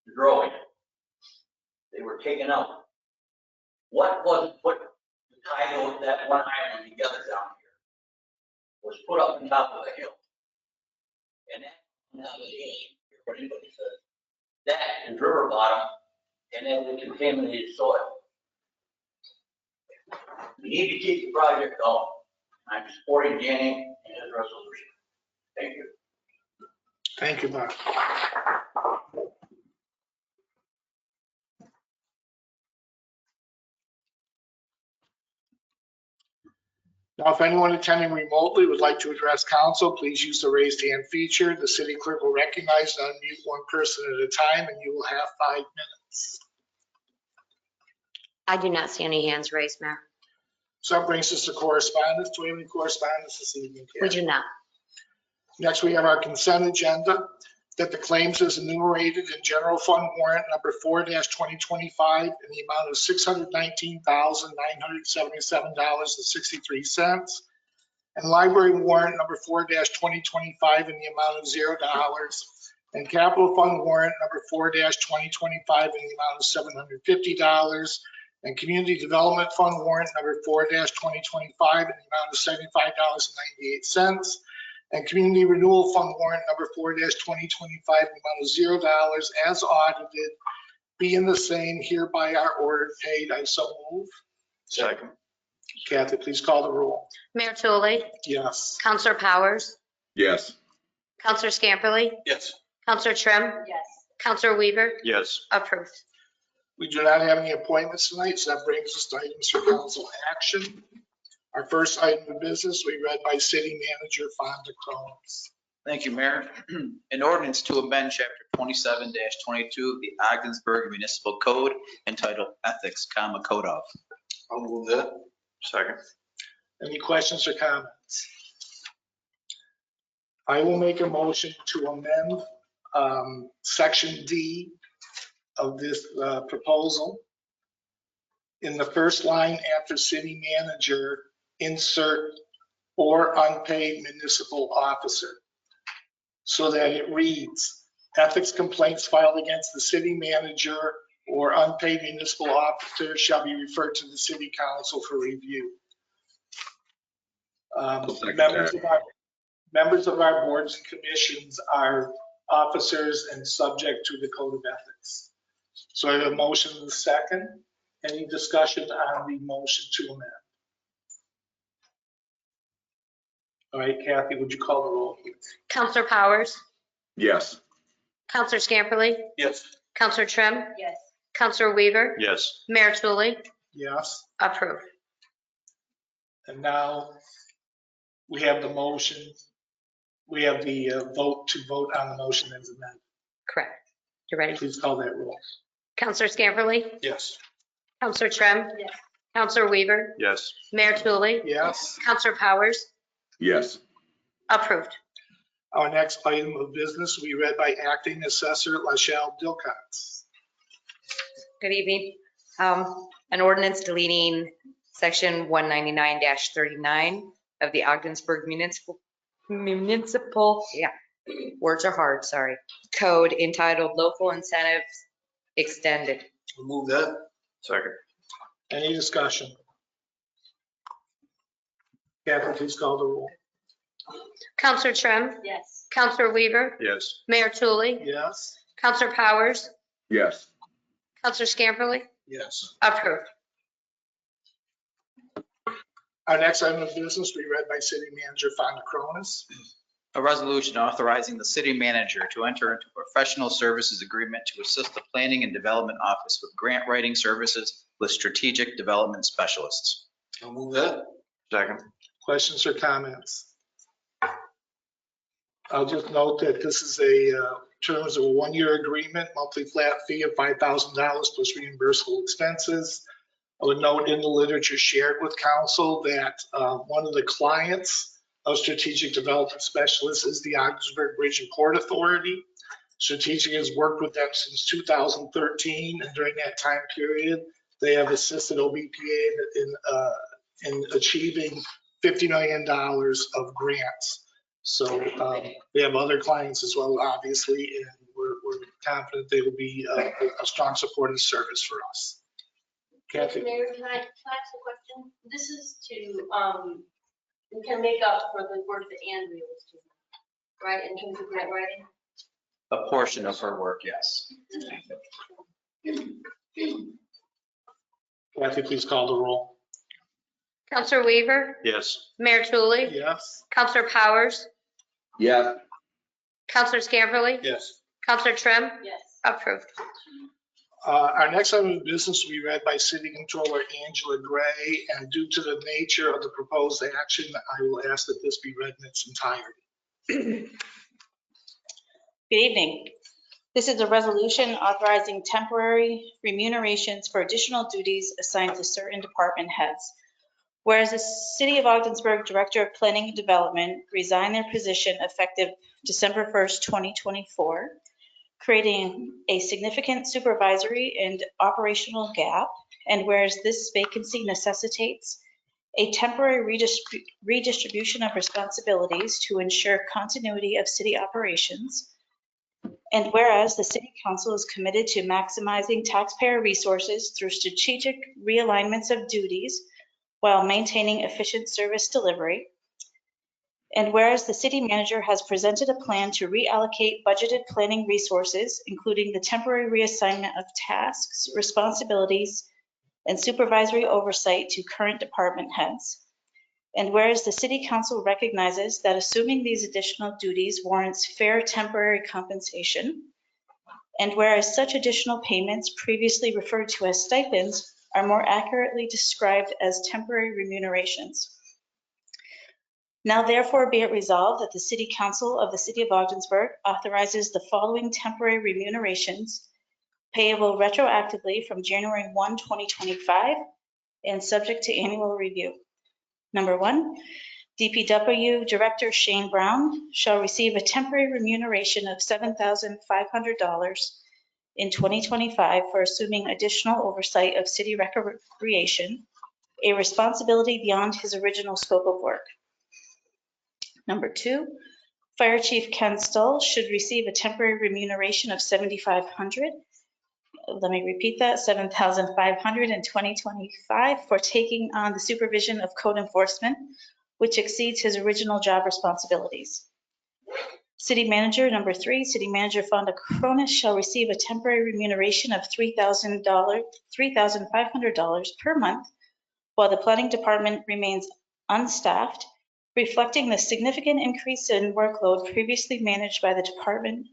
to grow in. They were taken out. What was put to tie that one island together down here was put up on top of a hill. And that, now the hill, what anybody says, that is river bottom, and then the contaminated soil. We need to keep the project going. I'm supporting Danny and his resolution. Thank you. Thank you, Mark. Now, if anyone attending remotely would like to address council, please use the raised hand feature. The city clerk will recognize and unmute one person at a time, and you will have 5 minutes. I do not see any hands raised, Mayor. So that brings us to correspondence. Do we have any correspondence this evening, Karen? We do not. Next, we have our consent agenda. that the claims as enumerated in general fund warrant number 4-2025 in the amount of $619,977.63, and library warrant number 4-2025 in the amount of $0, and capital fund warrant number 4-2025 in the amount of $750, and community development fund warrant number 4-2025 in the amount of $75.98, and community renewal fund warrant number 4-2025 in the amount of $0 as audited, being the same, hereby are ordered paid. I so move. Second. Kathy, please call the roll. Mayor Tulley, Yes. Counselor Powers, Yes. Counselor Scamperly, Yes. Counselor Trim, Yes. Counselor Weaver, Yes. approved. We do not have any appointments tonight, so that brings us to items for council action. Our first item of business, we read by City Manager Fonda Crones. Thank you, Mayor. An ordinance to amend Chapter 27-22 of the Ogdensburg Municipal Code entitled Ethics, Code of. I'll move that. Second. Any questions or comments? I will make a motion to amend Section D of this proposal. In the first line after city manager, insert or unpaid municipal officer, so that it reads, ethics complaints filed against the city manager or unpaid municipal officer shall be referred to the city council for review. Members of our boards and commissions are officers and subject to the code of ethics. So I have a motion and a second. Any discussion on the motion to amend? All right, Kathy, would you call the roll, please? Counselor Powers, Yes. Counselor Scamperly, Yes. Counselor Trim, Yes. Counselor Weaver, Yes. Mayor Tulley, Yes. approved. And now we have the motion. We have the vote on the motion as amended. Correct. You ready? Please call that roll. Counselor Scamperly, Yes. Counselor Trim, Yes. Counselor Weaver, Yes. Mayor Tulley, Yes. Counselor Powers, Yes. approved. Our next item of business we read by Acting Assessor Lachelle Dilcox. Good evening. An ordinance deleting section 199-39 of the Ogdensburg Municipal, words are hard, sorry, code entitled Local Incentives Extended. I'll move that. Second. Any discussion? Catherine, please call the roll. Counselor Trim, Yes. Counselor Weaver, Yes. Mayor Tulley, Yes. Counselor Powers, Yes. Counselor Scamperly, Yes. approved. Our next item of business we read by City Manager Fonda Cronis. A resolution authorizing the city manager to enter into a professional services agreement to assist the Planning and Development Office with grant writing services with strategic development specialists. I'll move that. Second. Questions or comments? I'll just note that this is terms of a one-year agreement, monthly flat fee of $5,000 plus reimbursable expenses. I would note in the literature shared with council that one of the clients of Strategic Development Specialists is the Ogdensburg Bridge and Port Authority. Strategic has worked with them since 2013, and during that time period, they have assisted OBPA in achieving $50 million of grants. So they have other clients as well, obviously, and we're confident they will be a strong supportive service for us. Kathy? Mayor, can I ask a question? This is to, we can make up for the work that Andrea was doing, right, in terms of grant writing? A portion of her work, yes. Kathy, please call the roll. Counselor Weaver, Yes. Mayor Tulley, Yes. Counselor Powers, Yes. Counselor Scamperly, Yes. Counselor Trim, Yes. approved. Our next item of business will be read by City Controller Angela Gray, and due to the nature of the proposed action, I will ask that this be read in its entirety. Good evening. This is a resolution authorizing temporary remunerations for additional duties assigned to certain department heads. Whereas the City of Ogdensburg Director of Planning and Development resigned their position effective December 1st, 2024, creating a significant supervisory and operational gap. And whereas this vacancy necessitates a temporary redistribution of responsibilities to ensure continuity of city operations. And whereas the City Council is committed to maximizing taxpayer resources through strategic realignments of duties while maintaining efficient service delivery. And whereas the City Manager has presented a plan to reallocate budgeted planning resources, including the temporary reassignment of tasks, responsibilities, and supervisory oversight to current department heads. And whereas the City Council recognizes that assuming these additional duties warrants fair temporary compensation, and whereas such additional payments previously referred to as stipends are more accurately described as temporary remunerations. Now therefore be it resolved that the City Council of the City of Ogdensburg authorizes the following temporary remunerations payable retroactively from January 1, 2025 and subject to annual review. Number 1, DPW Director Shane Brown shall receive a temporary remuneration of $7,500 in 2025 for assuming additional oversight of city recreation, a responsibility beyond his original scope of work. Number 2, Fire Chief Ken Stull should receive a temporary remuneration of $7,500. Let me repeat that, $7,500 in 2025 for taking on the supervision of code enforcement, which exceeds his original job responsibilities. City Manager, number 3, City Manager Fonda Cronus shall receive a temporary remuneration of $3,500 per month while the planning department remains unstaffed, reflecting the significant increase in workload previously managed by the Department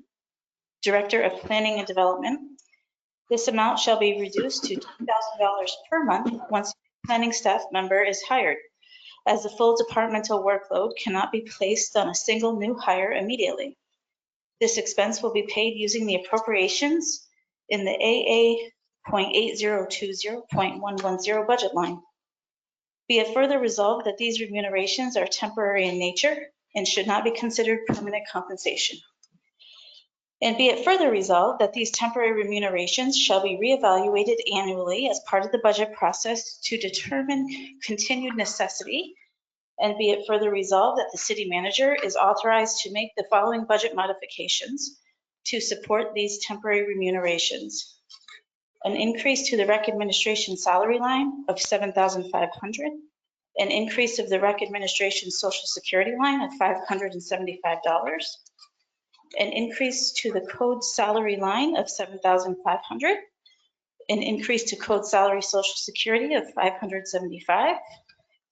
Director of Planning and Development. This amount shall be reduced to $2,000 per month once a planning staff member is hired, as the full departmental workload cannot be placed on a single new hire immediately. This expense will be paid using the appropriations in the AA.8020.110 budget line. Be it further resolved that these remunerations are temporary in nature and should not be considered permanent compensation. And be it further resolved that these temporary remunerations shall be reevaluated annually as part of the budget process to determine continued necessity. And be it further resolved that the City Manager is authorized to make the following budget modifications to support these temporary remunerations. An increase to the rec administration salary line of $7,500, an increase of the rec administration social security line of $575, an increase to the code salary line of $7,500, an increase to code salary social security of $575,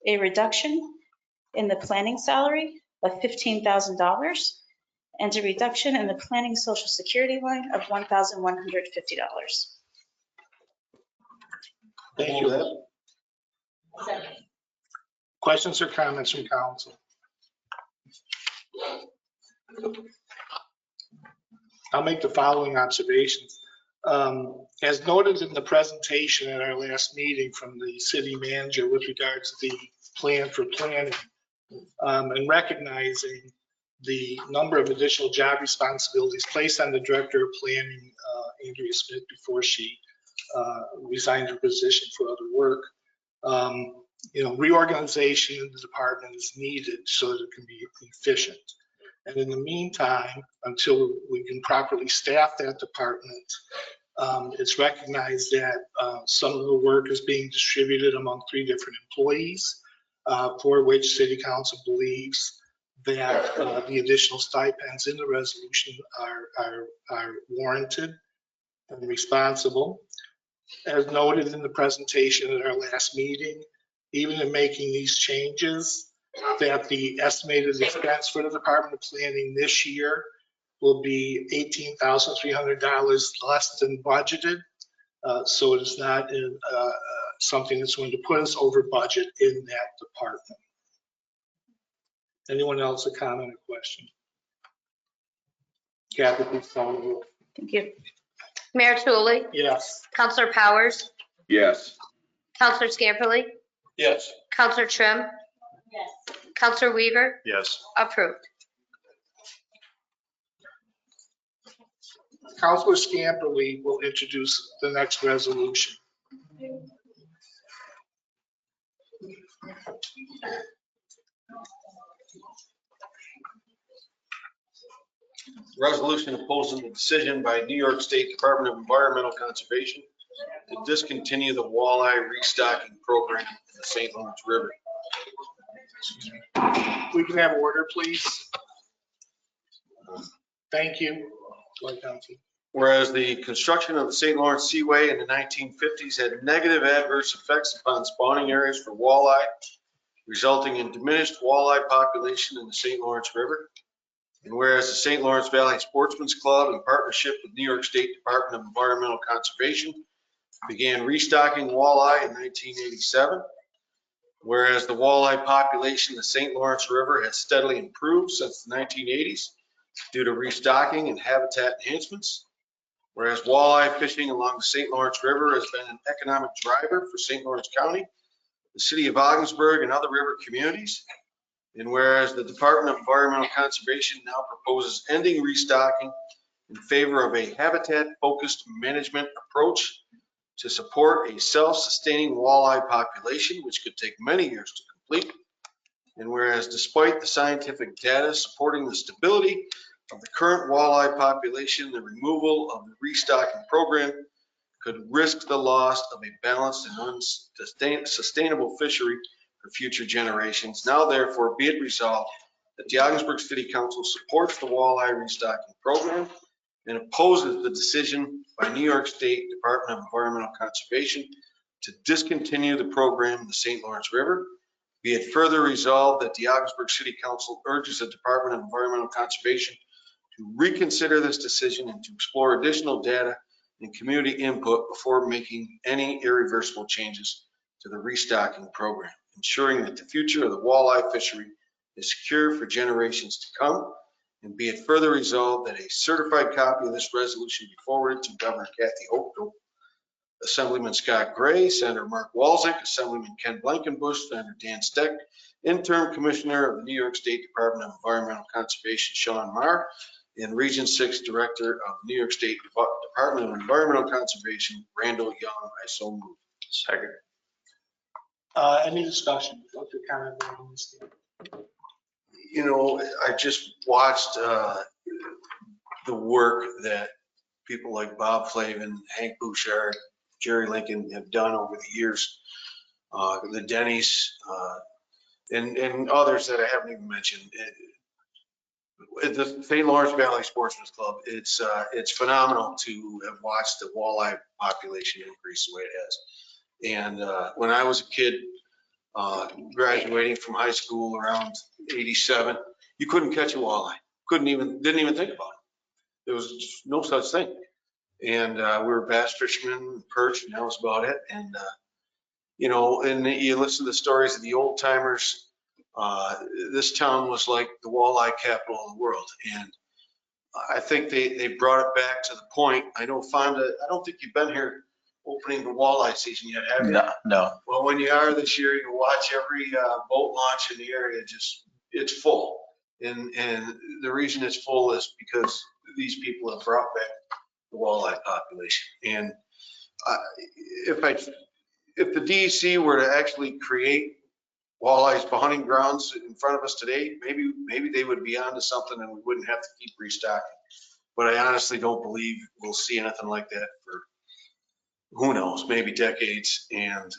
a reduction in the planning salary of $15,000, and a reduction in the planning social security line of $1,150. Thank you, Ed. Questions or comments from council? I'll make the following observations. As noted in the presentation at our last meeting from the City Manager with regards to the plan for planning, and recognizing the number of additional job responsibilities placed on the Director of Planning, Andrea Smith, before she resigned her position for other work. Reorganization in the department is needed so that it can be efficient. And in the meantime, until we can properly staff that department, it's recognized that some of the work is being distributed among 3 different employees, for which City Council believes that the additional stipends in the resolution are warranted and responsible. As noted in the presentation at our last meeting, even in making these changes, that the estimated expense for the Department of Planning this year will be $18,300 less than budgeted. So it is not something that's going to put us over budget in that department. Anyone else a comment or question? Kathy, please call the roll. Thank you. Mayor Tulley? Yes. Counselor Powers? Yes. Counselor Scamperly? Yes. Counselor Trim? Yes. Counselor Weaver? Yes. Approved. Counselor Scamperly will introduce the next resolution. Resolution opposing the decision by New York State Department of Environmental Conservation to discontinue the walleye restocking program in the St. Lawrence River. We can have order, please. Thank you. Go ahead, Counsel. Whereas the construction of the St. Lawrence Seaway in the 1950s had negative adverse effects upon spawning areas for walleye, resulting in diminished walleye population in the St. Lawrence River. And whereas the St. Lawrence Valley Sportsman's Club, in partnership with New York State Department of Environmental Conservation, began restocking walleye in 1987. Whereas the walleye population in the St. Lawrence River has steadily improved since the 1980s due to restocking and habitat enhancements. Whereas walleye fishing along the St. Lawrence River has been an economic driver for St. Lawrence County, the city of Ogdensburg, and other river communities. And whereas the Department of Environmental Conservation now proposes ending restocking in favor of a habitat-focused management approach to support a self-sustaining walleye population, which could take many years to complete. And whereas despite the scientific data supporting the stability of the current walleye population, the removal of the restocking program could risk the loss of a balanced and sustainable fishery for future generations. Now therefore be it resolved that the Ogdensburg City Council supports the walleye restocking program and opposes the decision by New York State Department of Environmental Conservation to discontinue the program in the St. Lawrence River. Be it further resolved that the Ogdensburg City Council urges the Department of Environmental Conservation to reconsider this decision and to explore additional data and community input before making any irreversible changes to the restocking program, ensuring that the future of the walleye fishery is secure for generations to come. And be it further resolved that a certified copy of this resolution be forwarded to Governor Kathy Hochul, Assemblyman Scott Gray, Senator Mark Walczak, Assemblyman Ken Blankenbush, Senator Dan Steck, Interim Commissioner of the New York State Department of Environmental Conservation, Sean Marr, and Region 6 Director of New York State Department of Environmental Conservation, Randall Young. I so move. Second. Any discussion? Dr. Conrad, on this? You know, I just watched the work that people like Bob Flavin, Hank Bouchard, Jerry Lincoln have done over the years. The Denny's and others that I haven't even mentioned. The St. Lawrence Valley Sportsman's Club, it's phenomenal to have watched the walleye population increase the way it has. And when I was a kid, graduating from high school around 87, you couldn't catch a walleye. Didn't even think about it. There was just no such thing. And we were bass fishermen, perch, and that was about it. And you know, and you listen to the stories of the old timers. This town was like the walleye capital of the world. And I think they brought it back to the point. I know Fonda, I don't think you've been here opening the walleye season yet, have you? No. Well, when you are this year, you watch every boat launch in the area, it's full. And the reason it's full is because these people have brought back the walleye population. And if the DEC were to actually create walleye hunting grounds in front of us today, maybe they would be onto something and we wouldn't have to keep restocking. But I honestly don't believe we'll see anything like that for, who knows, maybe decades. And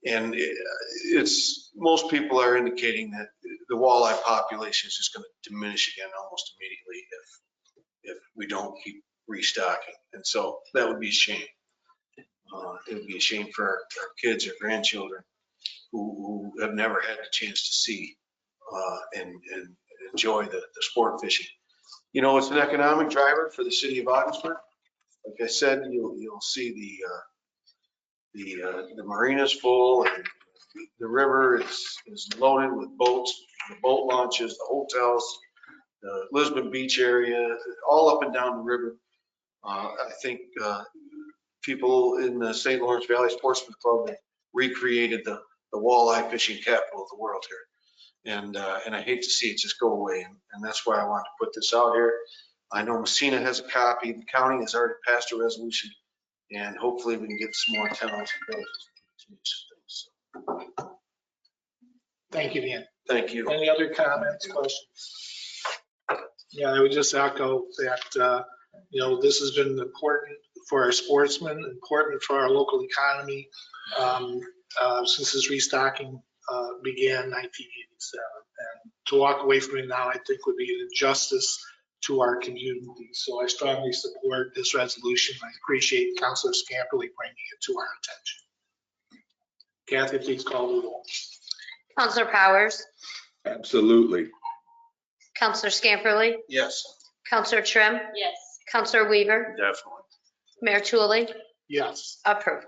it's, most people are indicating that the walleye population is just going to diminish again almost immediately if we don't keep restocking. And so that would be a shame. It would be a shame for our kids or grandchildren who have never had the chance to see and enjoy the sport fishing. You know, it's an economic driver for the city of Ogdensburg. Like I said, you'll see the marina's full and the river is loaded with boats, the boat launches, the hotels, the Lisbon Beach area, all up and down the river. I think people in the St. Lawrence Valley Sportsman's Club recreated the walleye fishing capital of the world here. And I hate to see it just go away. And that's why I wanted to put this out here. I know Messina has a copy. The county has already passed a resolution, and hopefully we can get some more towns and villages. Thank you, Dan. Thank you. Any other comments, questions? Yeah, I would just echo that, this has been important for our sportsmen, important for our local economy since this restocking began in 1987. And to walk away from it now, I think would be an injustice to our community. So I strongly support this resolution. I appreciate Councilor Scamperly bringing it to our attention. Kathy, please call the roll. Counselor Powers, Absolutely. Counselor Scamperly, Yes. Counselor Trim, Yes. Counselor Weaver, Definitely. Mayor Tulley, Yes. approved.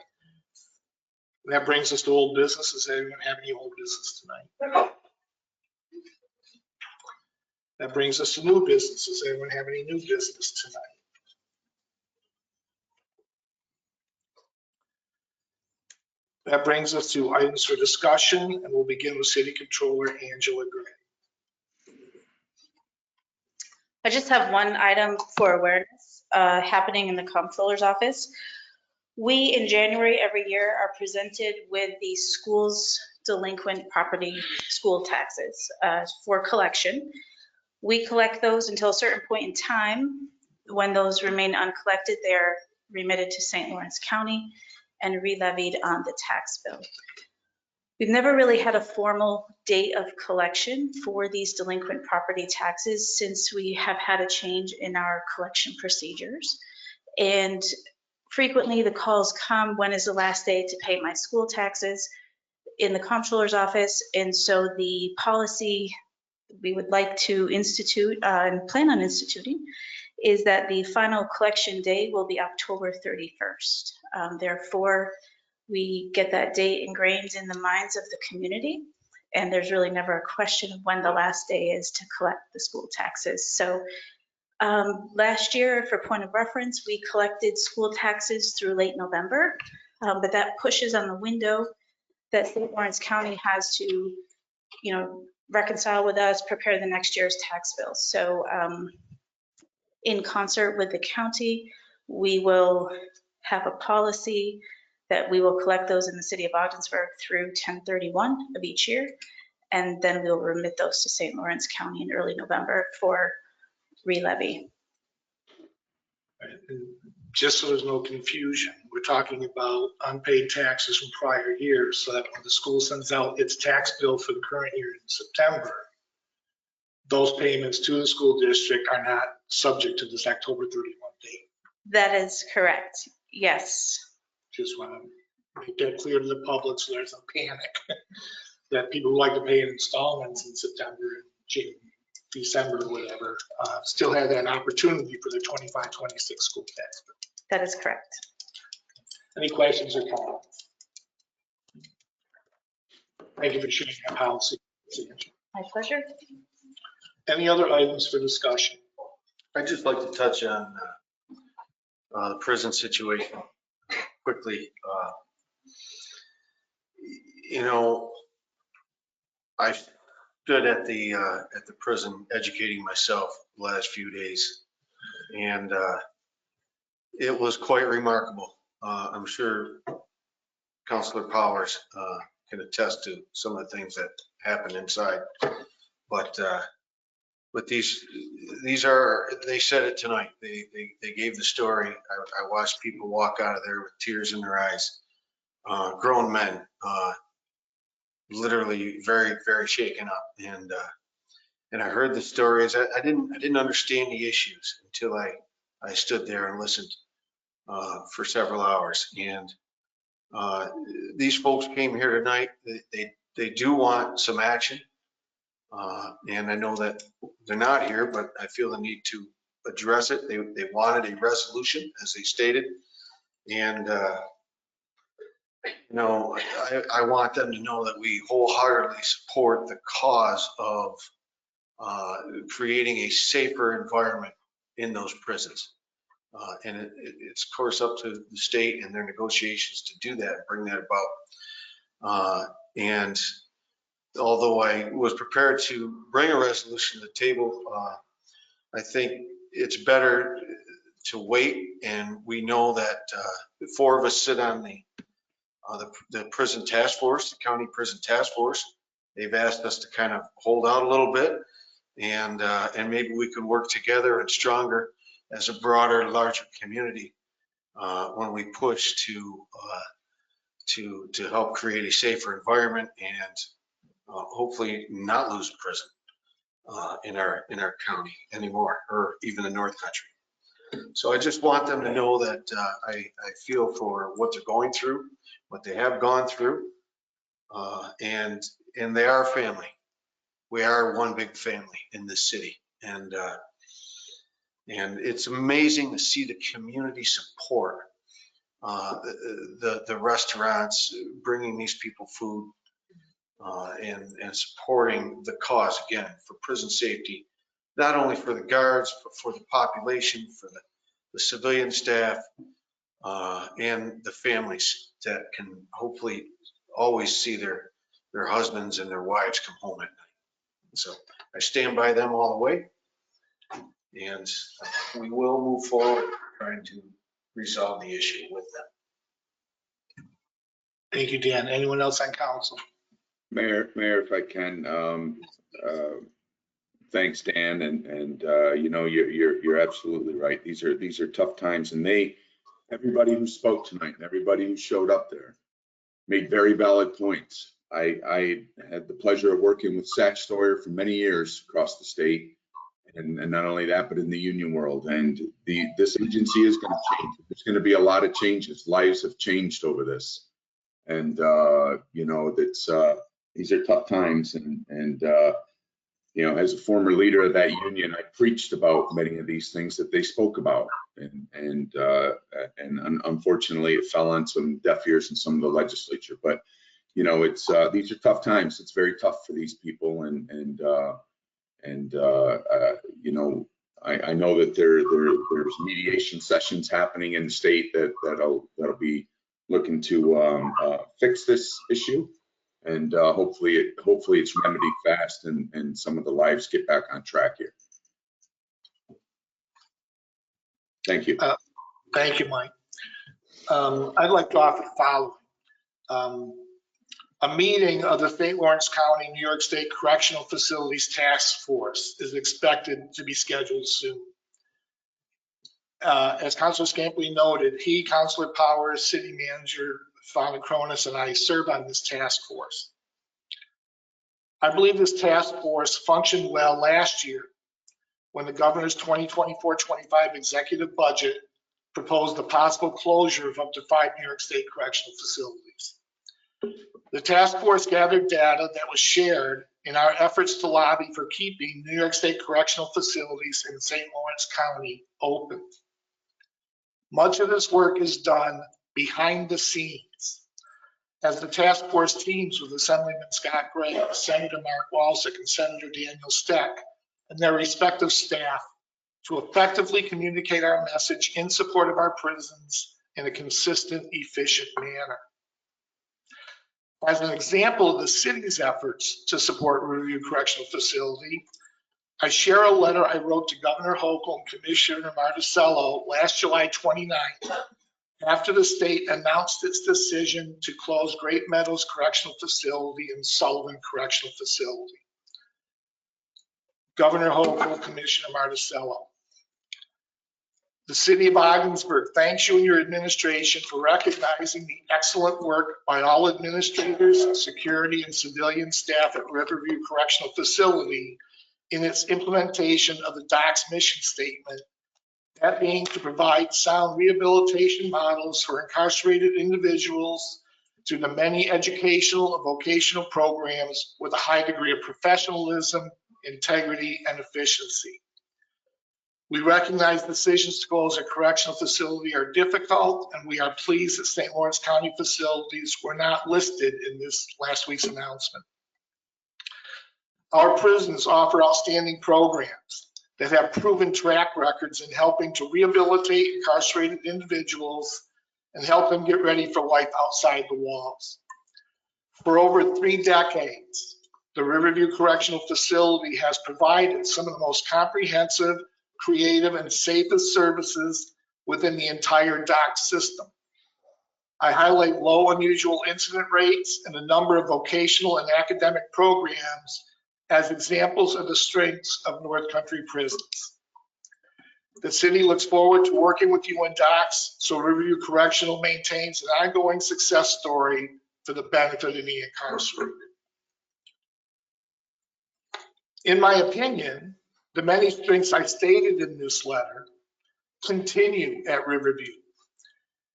That brings us to old business. Does anyone have any old business tonight? That brings us to new business. Does anyone have any new business tonight? That brings us to items for discussion, and we'll begin with City Controller Angela Gray. I just have one item for awareness happening in the comptroller's office. We, in January every year, are presented with the school's delinquent property school taxes for collection. We collect those until a certain point in time. When those remain uncollected, they're remitted to St. Lawrence County and re-levied on the tax bill. We've never really had a formal date of collection for these delinquent property taxes since we have had a change in our collection procedures. And frequently the calls come, when is the last day to pay my school taxes, in the comptroller's office. And so the policy we would like to institute and plan on instituting is that the final collection day will be October 31st. Therefore, we get that date ingrained in the minds of the community, and there's really never a question of when the last day is to collect the school taxes. So last year, for point of reference, we collected school taxes through late November, but that pushes on the window that St. Lawrence County has to, reconcile with us, prepare the next year's tax bill. So in concert with the county, we will have a policy that we will collect those in the city of Ogdensburg through 10/31 of each year, and then we'll remit those to St. Lawrence County in early November for re-levy. Just so there's no confusion, we're talking about unpaid taxes from prior years, so that when the school sends out its tax bill for the current year in September, those payments to the school district are not subject to this October 31 date. That is correct, yes. Just want to make that clear to the public so there's no panic that people who like to pay in installments in September, June, December, whatever, still have that opportunity for the 25-26 school tax bill. That is correct. Any questions or comments? Thank you for sharing that policy. My pleasure. Any other items for discussion? I'd just like to touch on the prison situation quickly. I stood at the prison educating myself the last few days, and it was quite remarkable. I'm sure Councilor Powers can attest to some of the things that happen inside, but these are, they said it tonight. They gave the story. I watched people walk out of there with tears in their eyes. Grown men, literally very, very shaken up. And I heard the stories. I didn't understand the issues until I stood there and listened for several hours. And these folks came here tonight. They do want some action. And I know that they're not here, but I feel the need to address it. They wanted a resolution, as they stated. And, I want them to know that we wholeheartedly support the cause of creating a safer environment in those prisons. And it's of course up to the state and their negotiations to do that, bring that about. And although I was prepared to bring a resolution to the table, I think it's better to wait. And we know that the four of us sit on the prison task force, the county prison task force. They've asked us to kind of hold out a little bit, and maybe we could work together and stronger as a broader, larger community when we push to help create a safer environment and hopefully not lose a prison in our county anymore, or even the North Country. So I just want them to know that I feel for what they're going through, what they have gone through, and they are family. We are one big family in this city, and it's amazing to see the community support, the restaurants bringing these people food, and supporting the cause again for prison safety, not only for the guards, but for the population, for the civilian staff, and the families that can hopefully always see their husbands and their wives come home at night. So I stand by them all the way, and we will move forward trying to resolve the issue with them. Thank you, Dan. Anyone else on council? Mayor, if I can, thanks, Dan, and you know, you're absolutely right. These are tough times, and everybody who spoke tonight, and everybody who showed up there, made very valid points. I had the pleasure of working with Satch Sawyer for many years across the state, and not only that, but in the union world. And this agency is going to change. There's going to be a lot of changes. Lives have changed over this, and you know, these are tough times. And you know, as a former leader of that union, I preached about many of these things that they spoke about, and unfortunately, it fell on some deaf ears in some of the legislature. But you know, these are tough times. It's very tough for these people, and you know, I know that there's mediation sessions happening in the state that'll be looking to fix this issue, and hopefully it's remedied fast, and some of the lives get back on track here. Thank you. Thank you, Mike. I'd like to offer the following. A meeting of the St. Lawrence County, New York State Correctional Facilities Task Force is expected to be scheduled soon. As Councilor Scampley noted, he, Councilor Powers, City Manager Fauna Cronus, and I serve on this task force. I believe this task force functioned well last year when the governor's 2024-25 executive budget proposed the possible closure of up to 5 New York State correctional facilities. The task force gathered data that was shared in our efforts to lobby for keeping New York State correctional facilities in St. Lawrence County open. Much of this work is done behind the scenes as the task force teams with Assemblyman Scott Gray, Senator Mark Walsick, and Senator Daniel Steck and their respective staff to effectively communicate our message in support of our prisons in a consistent, efficient manner. As an example of the city's efforts to support Riverview Correctional Facility, I share a letter I wrote to Governor Hochul and Commissioner Marticello last July 29th, after the state announced its decision to close Great Meadows Correctional Facility and Sullivan Correctional Facility. Governor Hochul, Commissioner Marticello. The City of Ogdensburg thanks you and your administration for recognizing the excellent work by all administrators, security, and civilian staff at Riverview Correctional Facility in its implementation of the DOC's mission statement, that being to provide sound rehabilitation models for incarcerated individuals through the many educational and vocational programs with a high degree of professionalism, integrity, and efficiency. We recognize decisions to close a correctional facility are difficult, and we are pleased that St. Lawrence County facilities were not listed in this last week's announcement. Our prisons offer outstanding programs that have proven track records in helping to rehabilitate incarcerated individuals and help them get ready for life outside the walls. For over 3 decades, the Riverview Correctional Facility has provided some of the most comprehensive, creative, and safest services within the entire dock system. I highlight low unusual incident rates and a number of vocational and academic programs as examples of the strengths of North Country Prisons. The city looks forward to working with you in docks so Riverview Correctional maintains an ongoing success story for the benefit of the incarcerated. In my opinion, the many strengths I stated in this letter continue at Riverview,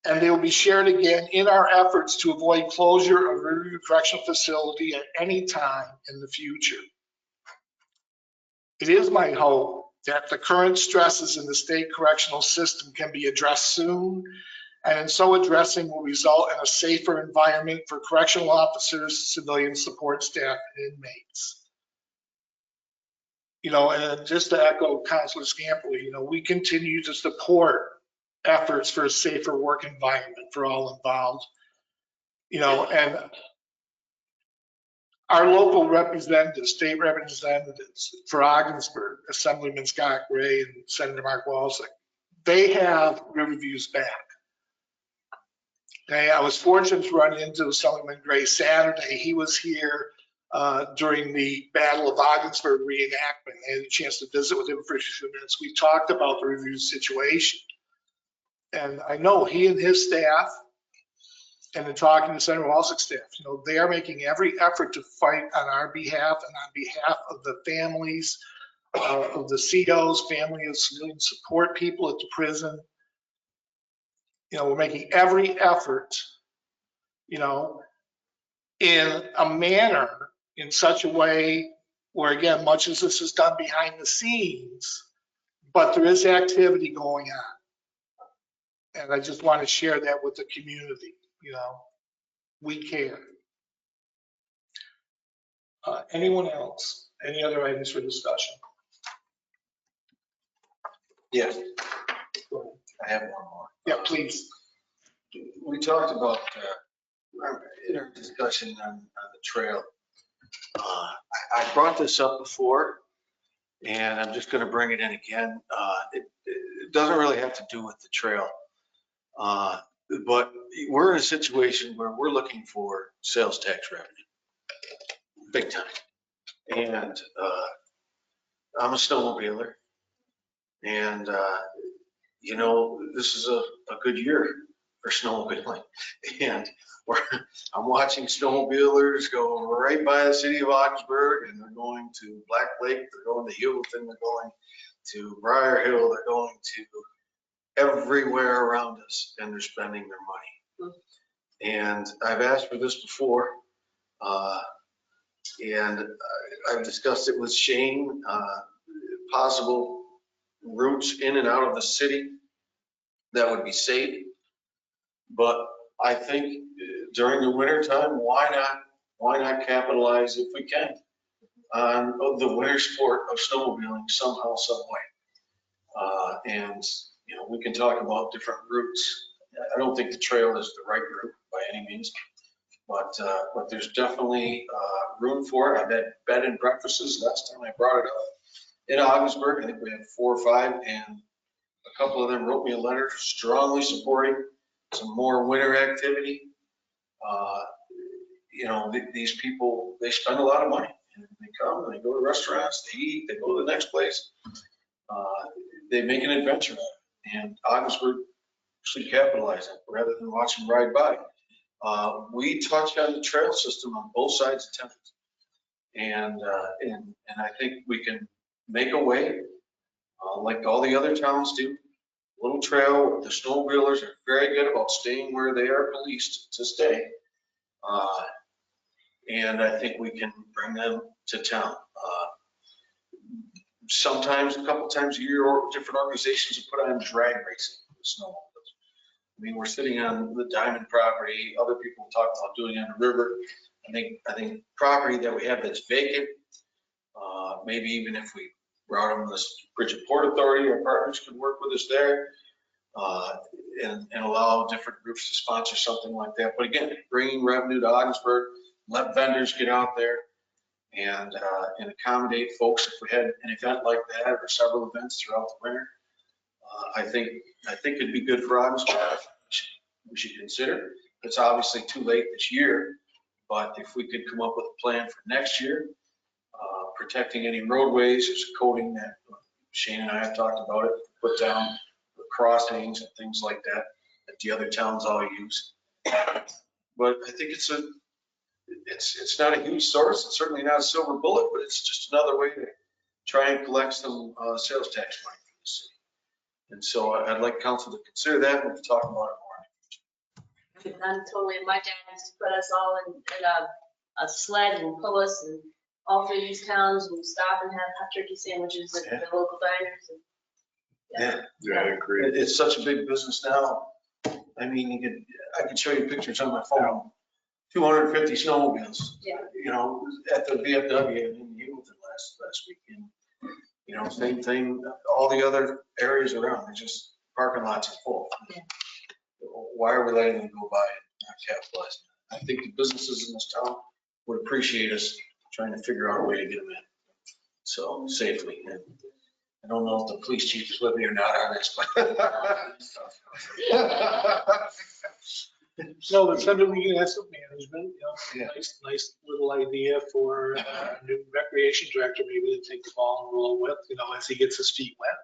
and they will be shared again in our efforts to avoid closure of Riverview Correctional Facility at any time in the future. It is my hope that the current stresses in the state correctional system can be addressed soon, and in so addressing will result in a safer environment for correctional officers, civilian support staff, and inmates. You know, and just to echo Councilor Scamperly, you know, we continue to support efforts for a safer work environment for all involved. You know, and our local representatives, state representatives for Ogdensburg, Assemblyman Scott Gray and Senator Mark Walczyk, they have Riverview's back. Okay, I was fortunate to run into Assemblyman Gray Saturday. He was here during the Battle of Ogdensburg reenactment. I had a chance to visit with him for a few minutes. We talked about the Riverview situation. And I know he and his staff, and in talking to Senator Walczyk's staff, you know, they are making every effort to fight on our behalf and on behalf of the families of the COs, family of civilian support people at the prison. You know, we're making every effort, you know, in a manner, in such a way where, again, much as this is done behind the scenes, but there is activity going on. And I just want to share that with the community, you know, we care. Anyone else? Any other items for discussion? Yes. I have one more. Yeah, please. We talked about, in our discussion on the trail, I brought this up before, and I'm just going to bring it in again. It doesn't really have to do with the trail, but we're in a situation where we're looking for sales tax revenue, big time. And I'm a snowmobiler, and you know, this is a good year for snowmobiling. And I'm watching snowmobilers go right by the city of Ogdensburg, and they're going to Black Lake, they're going to Heuvelton, they're going to Briar Hill, they're going to everywhere around us, and they're spending their money. And I've asked for this before, and I've discussed it with Shane, possible routes in and out of the city that would be safe. But I think during the winter time, why not capitalize, if we can, on the winter sport of snowmobiling somehow, some way. And you know, we can talk about different routes. I don't think the trail is the right route by any means, but there's definitely room for it. I've had bed and breakfasts last time I brought it up in Ogdensburg. I think we had 4 or 5, and a couple of them wrote me a letter strongly supporting some more winter activity. You know, these people, they spend a lot of money. And they come and they go to restaurants, they eat, they go to the next place. They make an adventure of it. And Ogdensburg should capitalize it rather than watch them ride by. We touch on the trail system on both sides of town. And I think we can make a way, like all the other towns do. Little trail, the snowmobilers are very good about staying where they are policed to stay. And I think we can bring them to town. Sometimes, a couple times a year, or different organizations will put on drag racing with snowmobiles. I mean, we're sitting on the Diamond property. Other people talk about doing it on the river. I think property that we have that's vacant, maybe even if we brought them this Bridget Port Authority, our partners could work with us there, and allow different groups to sponsor something like that. But again, bringing revenue to Ogdensburg, let vendors get out there and accommodate folks if we had an event like that or several events throughout the winter. I think it'd be good for Ogdensburg. We should consider. It's obviously too late this year, but if we could come up with a plan for next year, protecting any roadways, there's a coating that Shane and I have talked about it, put down the crossings and things like that the other towns all use. But I think it's not a huge source. It's certainly not a silver bullet, but it's just another way to try and collect some sales tax money from the city. And so I'd like council to consider that. We'll be talking about it more. I'm totally, my dad used to put us all in a sled and pull us and all through these towns and stop and have hot turkey sandwiches at the local diners. Yeah, I agree. It's such a big business now. I mean, I could show you pictures on my phone. 250 snowmobiles, you know, at the VFW in Hamilton last weekend. You know, same thing, all the other areas around, they're just parking lots are full. Why are we letting them go by and not capitalize? I think the businesses in this town would appreciate us trying to figure out a way to get them in. So safely. And I don't know if the police chief is with me or not on this, but. No, but something we can have some management, you know, nice little idea for a new recreation director, maybe to take the ball and roll with, you know, as he gets his feet wet.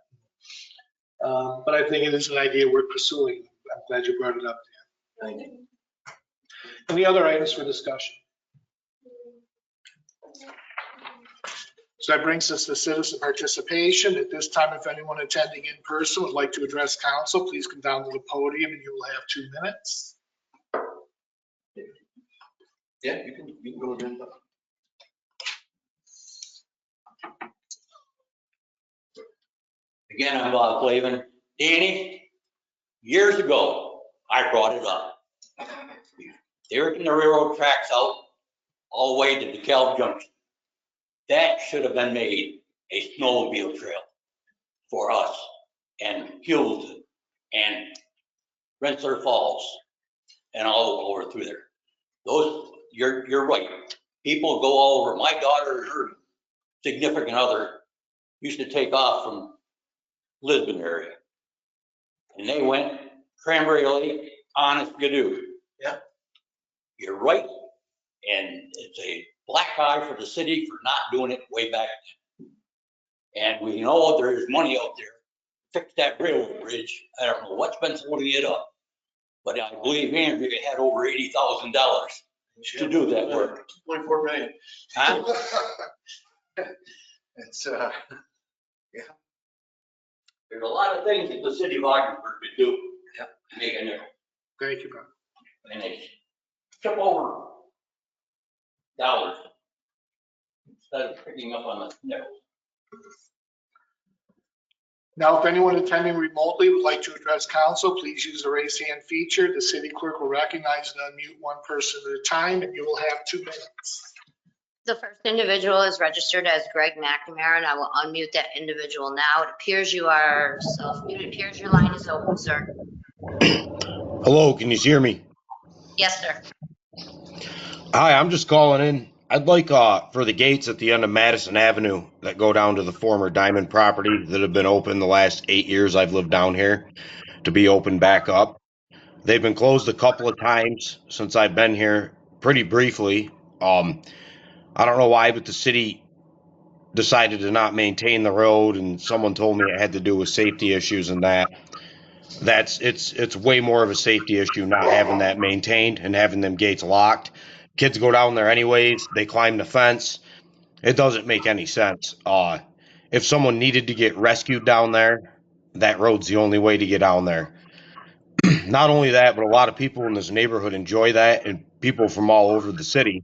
But I think it is an idea worth pursuing. I'm glad you brought it up, Dan. Thank you. Any other items for discussion? So that brings us to citizen participation. At this time, if anyone attending in person would like to address council, please come down to the podium and you will have 2 minutes. Yeah, you can go again. Again, I'm Bob Clavin. Danny, years ago, I brought it up. They were in the railroad tracks out all the way to DeKalb Junction. That should have been made a snowmobile trail for us and Hewlett and Rensselaer Falls and all over through there. Those, you're right. People go all over. My daughter and her significant other used to take off from Lisbon area. And they went Cranberry Lake, Honest Gadoo. Yeah. You're right. And it's a black eye for the city for not doing it way back then. And we know there's money out there. Fix that railroad bridge. I don't know what's been holding it up. But I believe Andrew had over $80,000 to do that work. 2.4 million. Huh? It's, yeah. There's a lot of things that the city of Ogdensburg could do to make a difference. Thank you, Bob. And they trip over dollars instead of picking up on the nickels. Now, if anyone attending remotely would like to address council, please use the raise hand feature. The city clerk will recognize and unmute one person at a time, and you will have 2 minutes. The first individual is registered as Greg McNamara, and I will unmute that individual now. It appears you are self-muted. It appears your line is open, sir. Hello, can you hear me? Yes, sir. Hi, I'm just calling in. I'd like for the gates at the end of Madison Avenue that go down to the former Diamond property that have been open the last 8 years I've lived down here to be opened back up. They've been closed a couple of times since I've been here, pretty briefly. I don't know why, but the city decided to not maintain the road, and someone told me it had to do with safety issues and that. It's way more of a safety issue not having that maintained and having them gates locked. Kids go down there anyways, they climb the fence. It doesn't make any sense. If someone needed to get rescued down there, that road's the only way to get down there. Not only that, but a lot of people in this neighborhood enjoy that, and people from all over the city.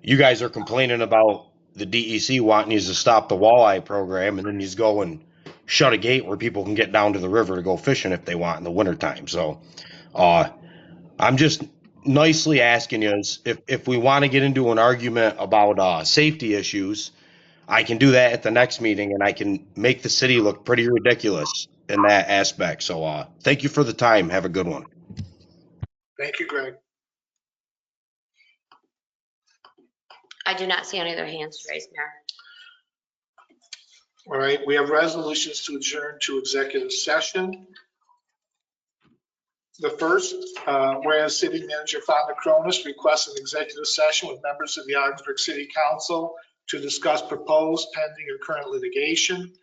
You guys are complaining about the DEC wanting you to stop the walleye program, and then you go and shut a gate where people can get down to the river to go fishing if they want in the wintertime. So I'm just nicely asking you, if we want to get into an argument about safety issues, I can do that at the next meeting, and I can make the city look pretty ridiculous in that aspect. So thank you for the time. Have a good one. Thank you, Greg. I do not see any other hands raised, Mayor. All right, we have resolutions to adjourn to executive session. The first, whereas City Manager Fonda Cronus requests an executive session with members of the Augsburg City Council to discuss proposed, pending, or current litigation.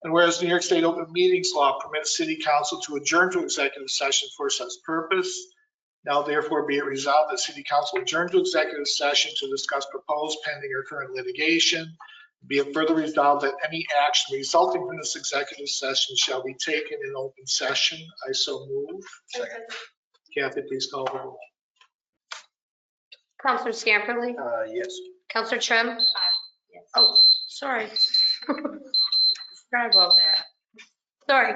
And whereas New York State Open Meetings Law permits City Council to adjourn to executive session for such purpose, now therefore be it resolved that City Council adjourn to executive session to discuss proposed, pending, or current litigation. Be it further resolved that any action resulting from this executive session shall be taken in open session. I so move. Second. Kathy, please call the roll. Counselor Scamperly? Yes. Counselor Trim? Oh, sorry. Forgot about that. Sorry.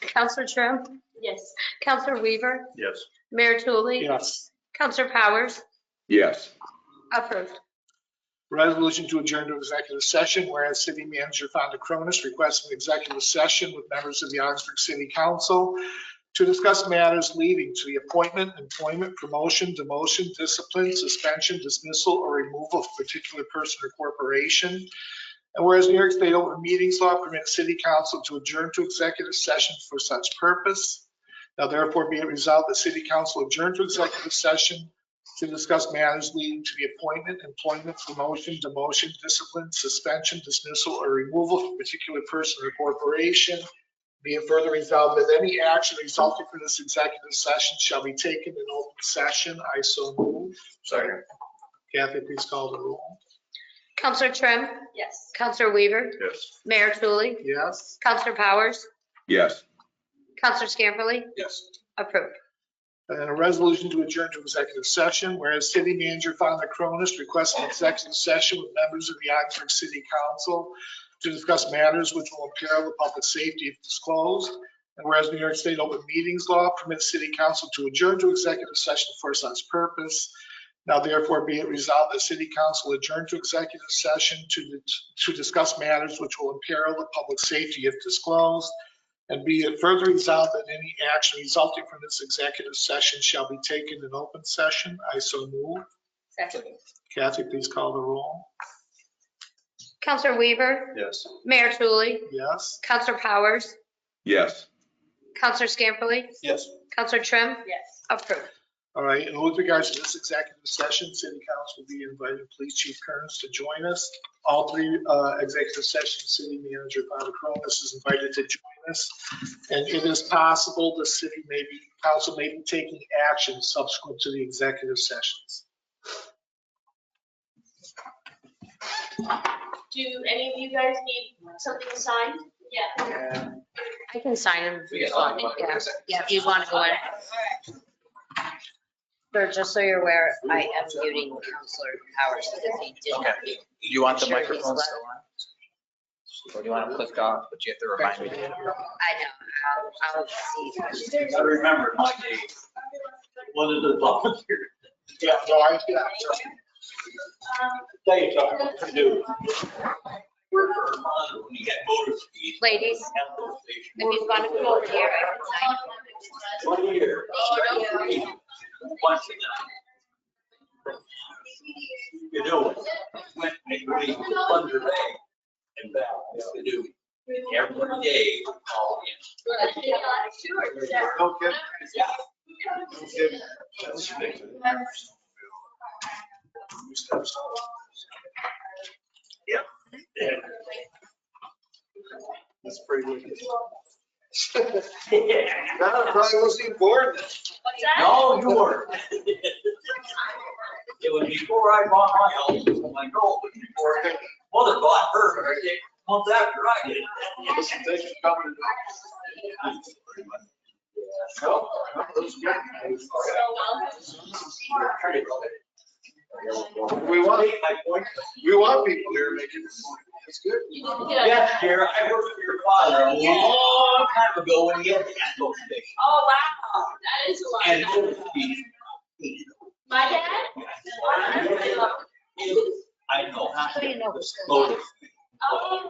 Counselor Trim? Yes. Counselor Weaver? Yes. Mayor Tulley? Yes. Counselor Powers? Yes. Approved. Resolution to adjourn to executive session, whereas City Manager Fonda Cronus requests an executive session with members of the Augsburg City Council to discuss matters leading to the appointment, employment, promotion, demotion, discipline, suspension, dismissal, or removal of a particular person or corporation. And whereas New York State Open Meetings Law permits City Council to adjourn to executive session for such purpose, now therefore be it resolved that City Council adjourn to executive session to discuss matters leading to the appointment, employment, promotion, demotion, discipline, suspension, dismissal, or removal of a particular person or corporation. Be it further resolved that any action resulting from this executive session shall be taken in open session. I so move. Second. Kathy, please call the roll. Counselor Trim? Yes. Counselor Weaver? Yes. Mayor Tulley? Yes. Counselor Powers? Yes. Counselor Scamperly? Yes. Approved. And a resolution to adjourn to executive session, whereas City Manager Fonda Cronus requests an executive session with members of the Augsburg City Council to discuss matters which will imperil the public safety if disclosed. And whereas New York State Open Meetings Law permits City Council to adjourn to executive session for such purpose, now therefore be it resolved that City Council adjourn to executive session to discuss matters which will imperil the public safety if disclosed. And be it further resolved that any action resulting from this executive session shall be taken in open session. I so move. Second. Kathy, please call the roll. Counselor Weaver? Yes. Mayor Tulley? Yes. Counselor Powers? Yes. Counselor Scamperly? Yes. Counselor Trim? Yes. Approved. All right, and with regards to this executive session, City Council will be inviting Police Chief Kearns to join us. All three executive sessions, City Manager Fonda Cronus is invited to join us. And it is possible the council may be taking action subsequent to the executive sessions. Do any of you guys need something signed? Yeah. I can sign them. We get all- Yeah, if you want to go in. Sir, just so you're aware, I am muting Counselor Powers because he did not. Okay. Do you want the Sure, he's microphone left. still on? Or do you want to click off, but you have to remind me? I know, I'll see. You gotta remember, my day, one of the volunteers. Yeah, no, I, Tell you something to do. Work for a month when you get motor speed. Ladies, if you want to go over here, I can sign. 1 year. Once a night. You know, went and Thunder Bay and back, you do every day. All in. okay. Yep. That's pretty wicked. No, probably wasn't even born then. No, you weren't. It was before I bought my house, when my girl was before her mother bought her, I think, months after I did. Listen, thanks for coming. No, that was good. We want people here making this money. That's good. Yes, Jared, I worked for your father a long time ago when he had the gas station. Oh, wow, that is a lot. And motor speed. My dad? I know. How do you know? Motor speed.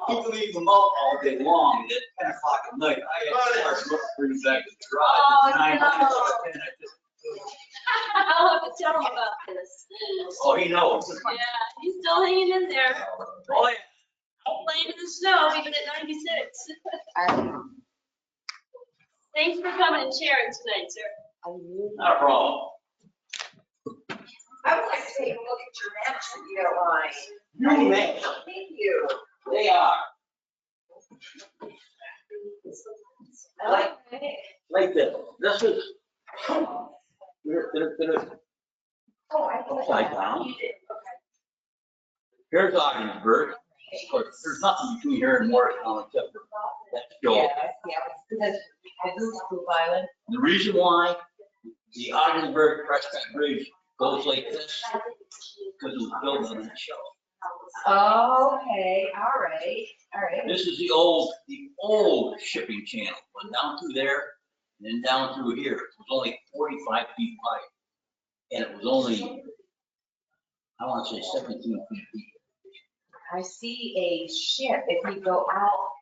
You can leave them out all day long, and at 10 o'clock at night, I had to start looking for him back in the garage. Oh, At 9 no. o'clock, I just- I'll have to tell him about this. Oh, he knows. Yeah, he's still hanging in there. Oh, yeah. Playing in the snow, even at 96. Thanks for coming and sharing tonight, sir. Not a problem. I would like to take a look at your maps if you don't mind. You may. Thank you. They are. Like this. This is. Oh, I Upside down. Here's Ogdensburg. Of course, there's nothing between here and Morristown except for that Joel. That's Island. The reason why the Ogdensburg Prescott Bridge goes like this, because it was built on that shelf. Okay, all right. This is the old shipping channel. Went down through there, and then down through here. It was only 45 feet wide. And it was only, I want to say 17 feet deep. I see a ship, if you go out,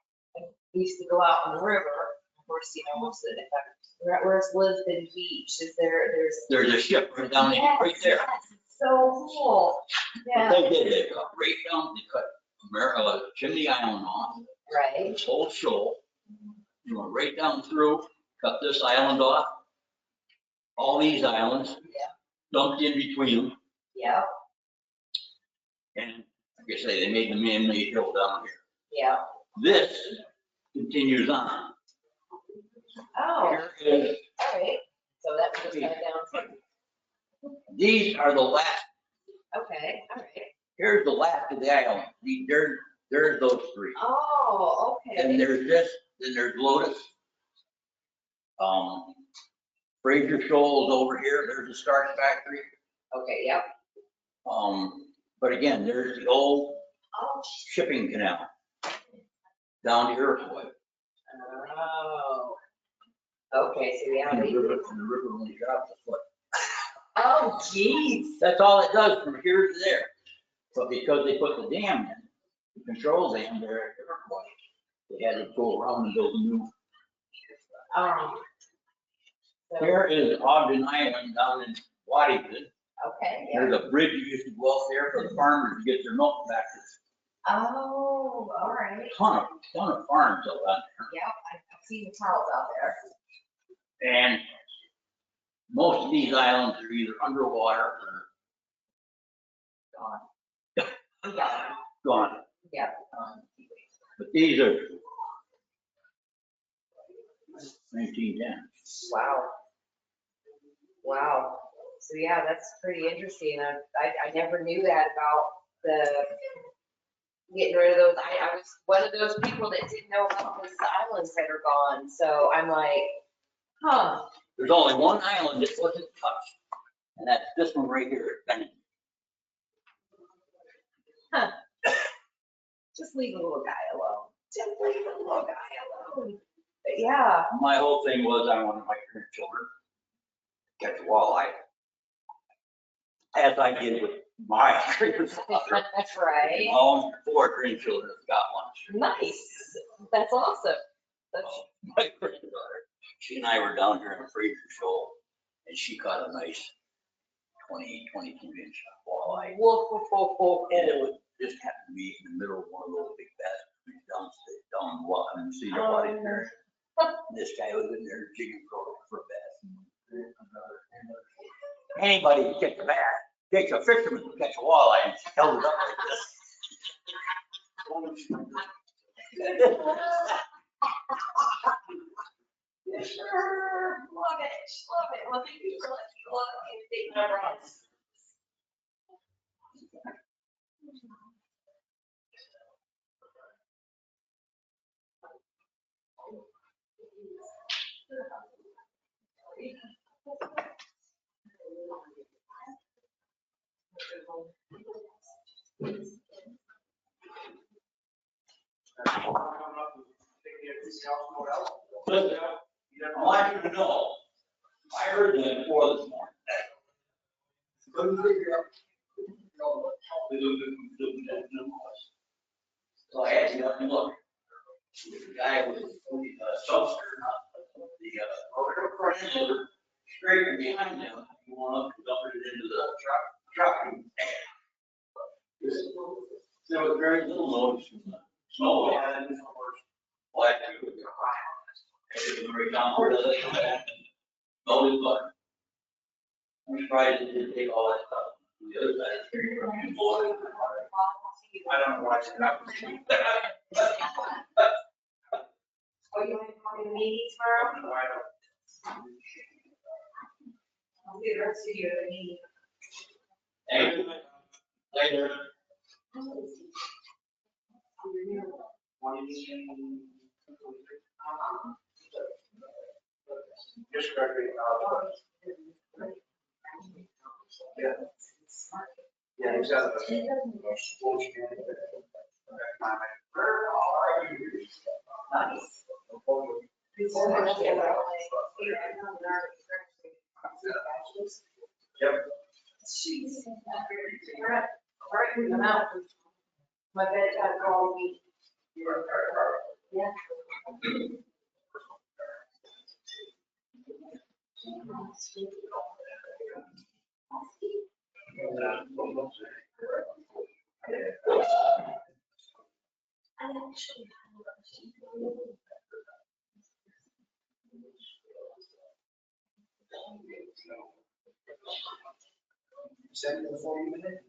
we used to go out on the river, of course, you know, most of the time. Where's Lisbon Beach, is There's a ship right down there, right there. Yes, so cool. What they did, they cut right down, they cut Chimney Island off. Right. This whole shoal. You went right down through, cut this island off. All these islands. Yeah. Dumped in between them. Yeah. And like I say, they made the man-made hill down here. Yeah. This continues on. Oh, Here is, all right. So that was just kind of down. these are the last, Okay, all right. here's the last of the island. There's those three. Oh, okay. And there's this, then there's Lotus. Fraser Shoal is over here. There's the starch factory. Okay, yep. But again, there's the old shipping canal down to Iroquois. Oh. Okay, so yeah. And the river only drops a foot. Oh, geez. That's all it does from here to there. But because they put the dam in, the control dam there at Iroquois, they had to go around and build a new. Here is Ogden Island down in Waddington. Okay. There's a bridge you used to go out there for the farmers to get their milk back. Oh, all right. Ton of farms out there. Yep, I've seen the cows out there. And most of these islands are either underwater or gone. Yeah. But these are 1910. Wow. Wow. So yeah, that's pretty interesting. I never knew that about the getting rid of those. I was one of those people that didn't know about those islands that are gone. So I'm like, huh. There's only one island that wasn't touched, and that's this one right here at Bennington. Huh. Just leave the little guy alone. Just leave the little guy alone. But yeah. My whole thing was I wanted my grandchildren to catch walleye, as I did with my grandfather. That's right. And all 4 grandchildren have got one. Nice. That's awesome. That's My granddaughter, she and I were down here in a Fraser Shoal, and she caught a nice 22-inch walleye. whoa. And it was just happened to be in the middle of one of those big baskets down the water and see the body there. This guy was in there jigging for a bass. Anybody can catch a bass, takes a fisherman to catch a walleye and she held it up like this. Sure, love it. Well, thank you for letting me look and take my breath. Listen, I want you to know, I heard that before this morning. Couldn't figure out, so I had to go and look. The guy was a subster, not the straight behind him. You want to dump it into the truck. There was very little notice from the snow. Why? Very comfortable. Notice, but I'm surprised it didn't take all that stuff. The other side is very boring. I don't know why it's happening. Oh, you want to call me the meeting tomorrow? I'll see the rest of you at the meeting. Hey, later. Yeah, he's got Yep. Jeez. All right, I'm out. My bedtime called me. Yeah. Send it before you minute.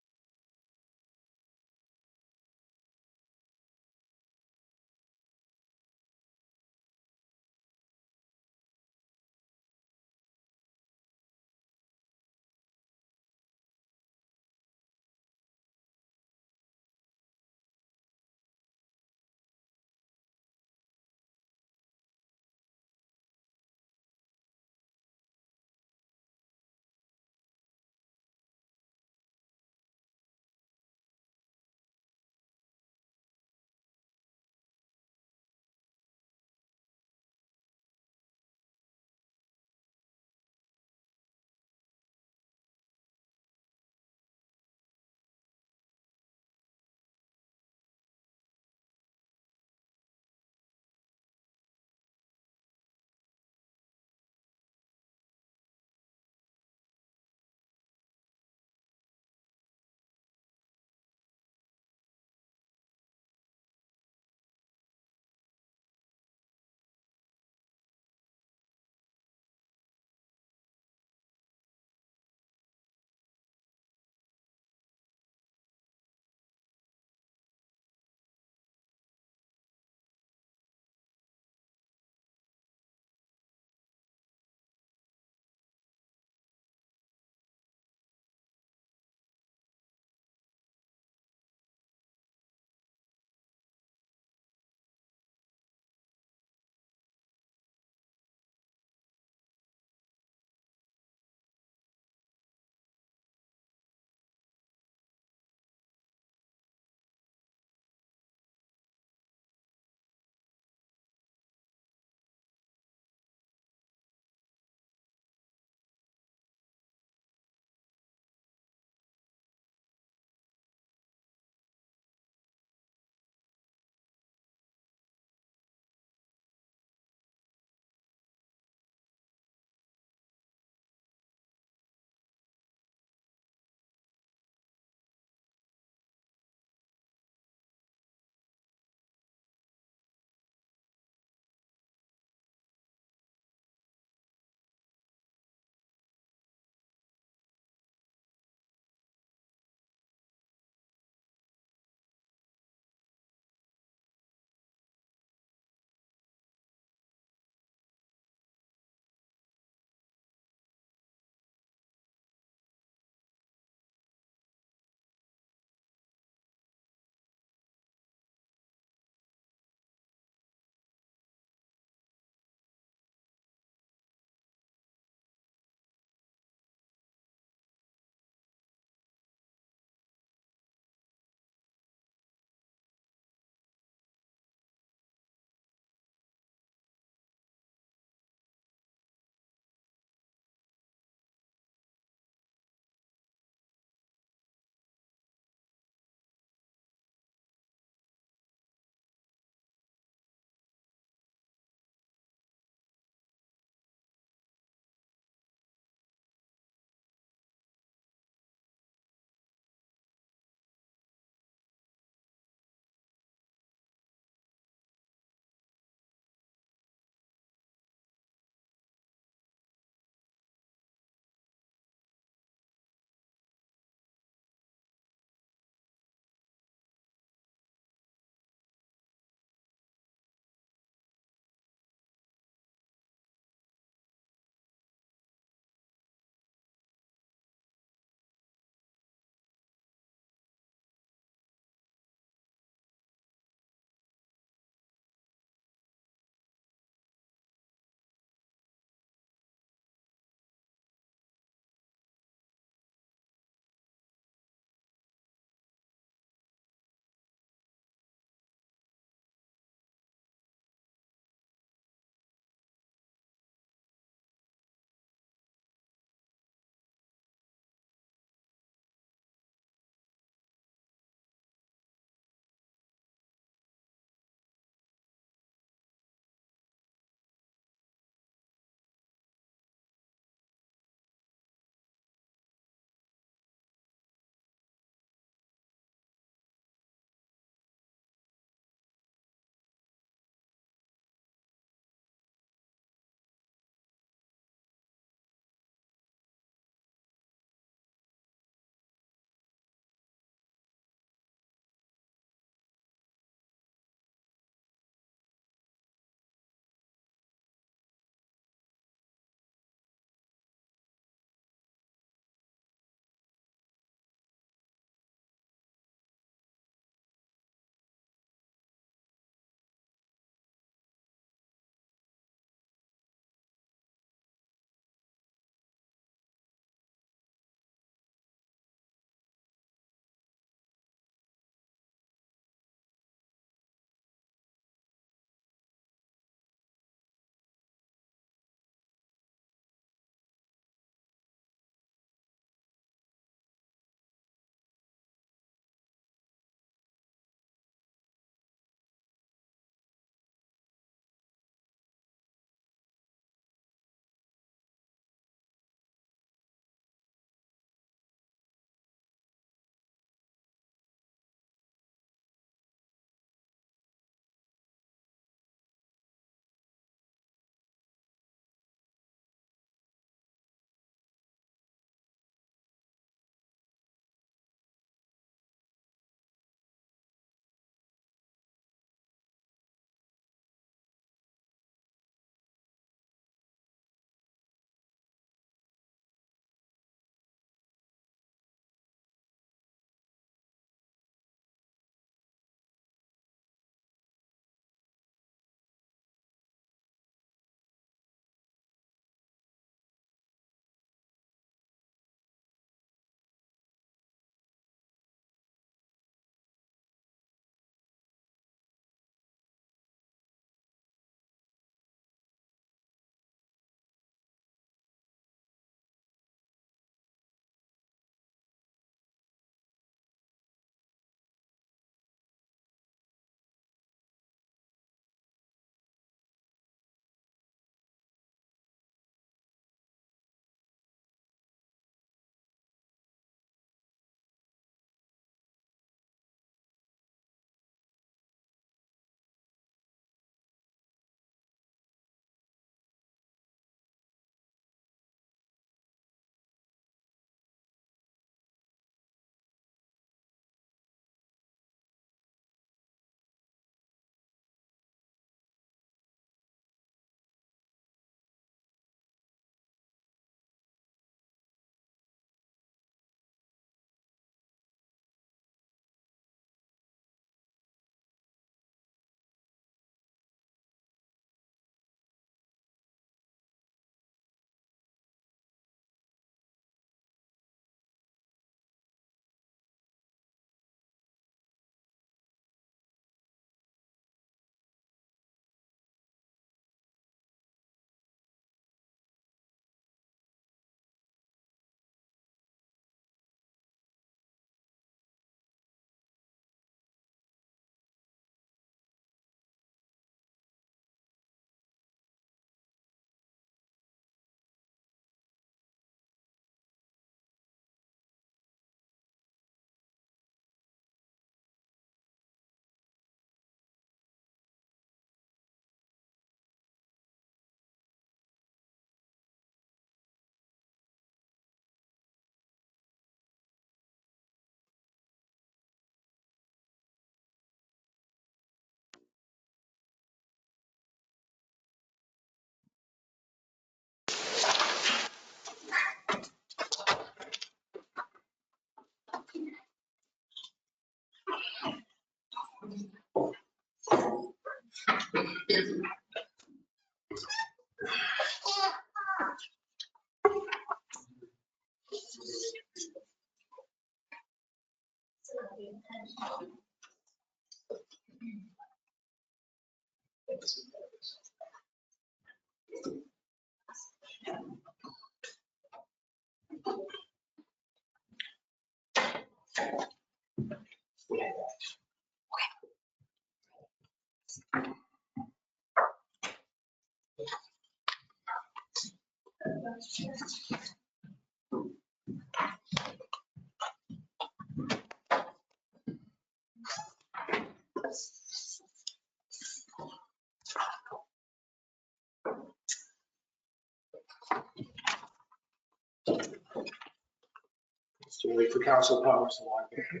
So wait for Council Powers to walk in.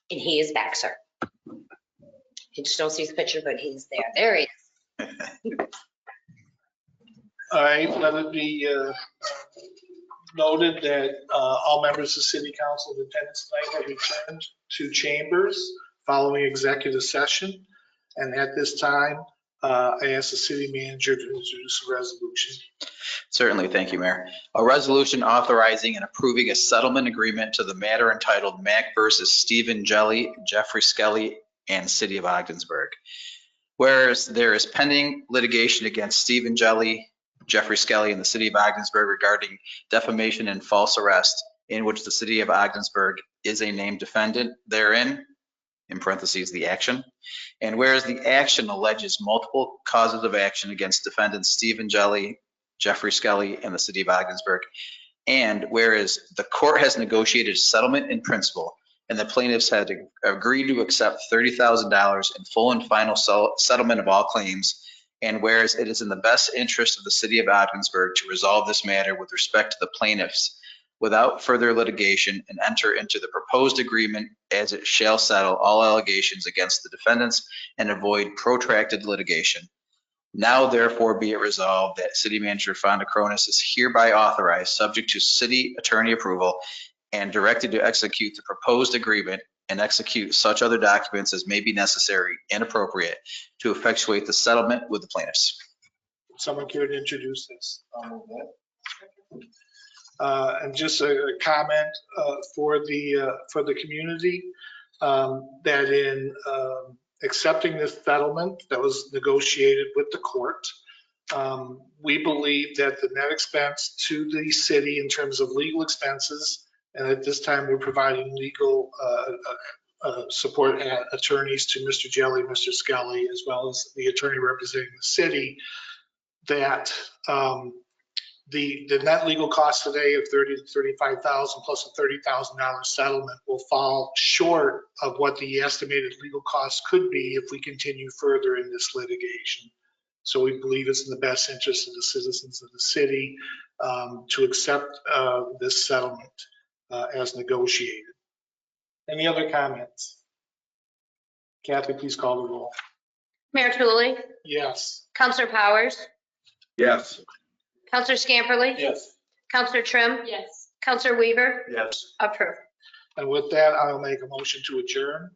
And he is back, sir. You just don't see his picture, but he's there. There he is. All right, let it be noted that all members of City Council in attendance tonight have returned to chambers following executive session. And at this time, I ask the city manager to introduce a resolution. Certainly, thank you, Mayor. A resolution authorizing and approving a settlement agreement to the matter entitled Mack versus Stephen Jelly, Jeffrey Skelly, and City of Ogdensburg. Whereas there is pending litigation against Stephen Jelly, Jeffrey Skelly, and the City of Ogdensburg regarding defamation and false arrest, in which the City of Ogdensburg is a named defendant therein, in parentheses, the action. And whereas the action alleges multiple causes of action against defendants Stephen Jelly, Jeffrey Skelly, and the City of Ogdensburg. And whereas the court has negotiated settlement in principle and the plaintiffs had agreed to accept $30,000 in full and final settlement of all claims. And whereas it is in the best interest of the City of Ogdensburg to resolve this matter with respect to the plaintiffs without further litigation and enter into the proposed agreement as it shall settle all allegations against the defendants and avoid protracted litigation. Now therefore be it resolved that City Manager Fonda Cronus is hereby authorized, subject to city attorney approval, and directed to execute the proposed agreement and execute such other documents as may be necessary and appropriate to effectuate the settlement with the plaintiffs. Someone care to introduce this? I'll move that. And just a comment for the community that in accepting this settlement that was negotiated with the court, we believe that the net expense to the city in terms of legal expenses, and at this time we're providing legal support attorneys to Mr. Jelly, Mr. Skelly, as well as the attorney representing the city, that the net legal cost today of $30,000 to $35,000 plus a $30,000 settlement will fall short of what the estimated legal costs could be if we continue further in this litigation. So we believe it's in the best interest of the citizens of the city to accept this settlement as negotiated. Any other comments? Kathy, please call the roll. Mayor Tulley, Yes. Counselor Powers, Yes. Counselor Scamperly. Yes. Counselor Trim, Yes. Counselor Weaver, Yes. approved. And with that, I'll make a motion to adjourn.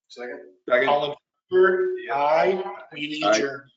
Second. All in favor? Aye. Meeting Aye. adjourned.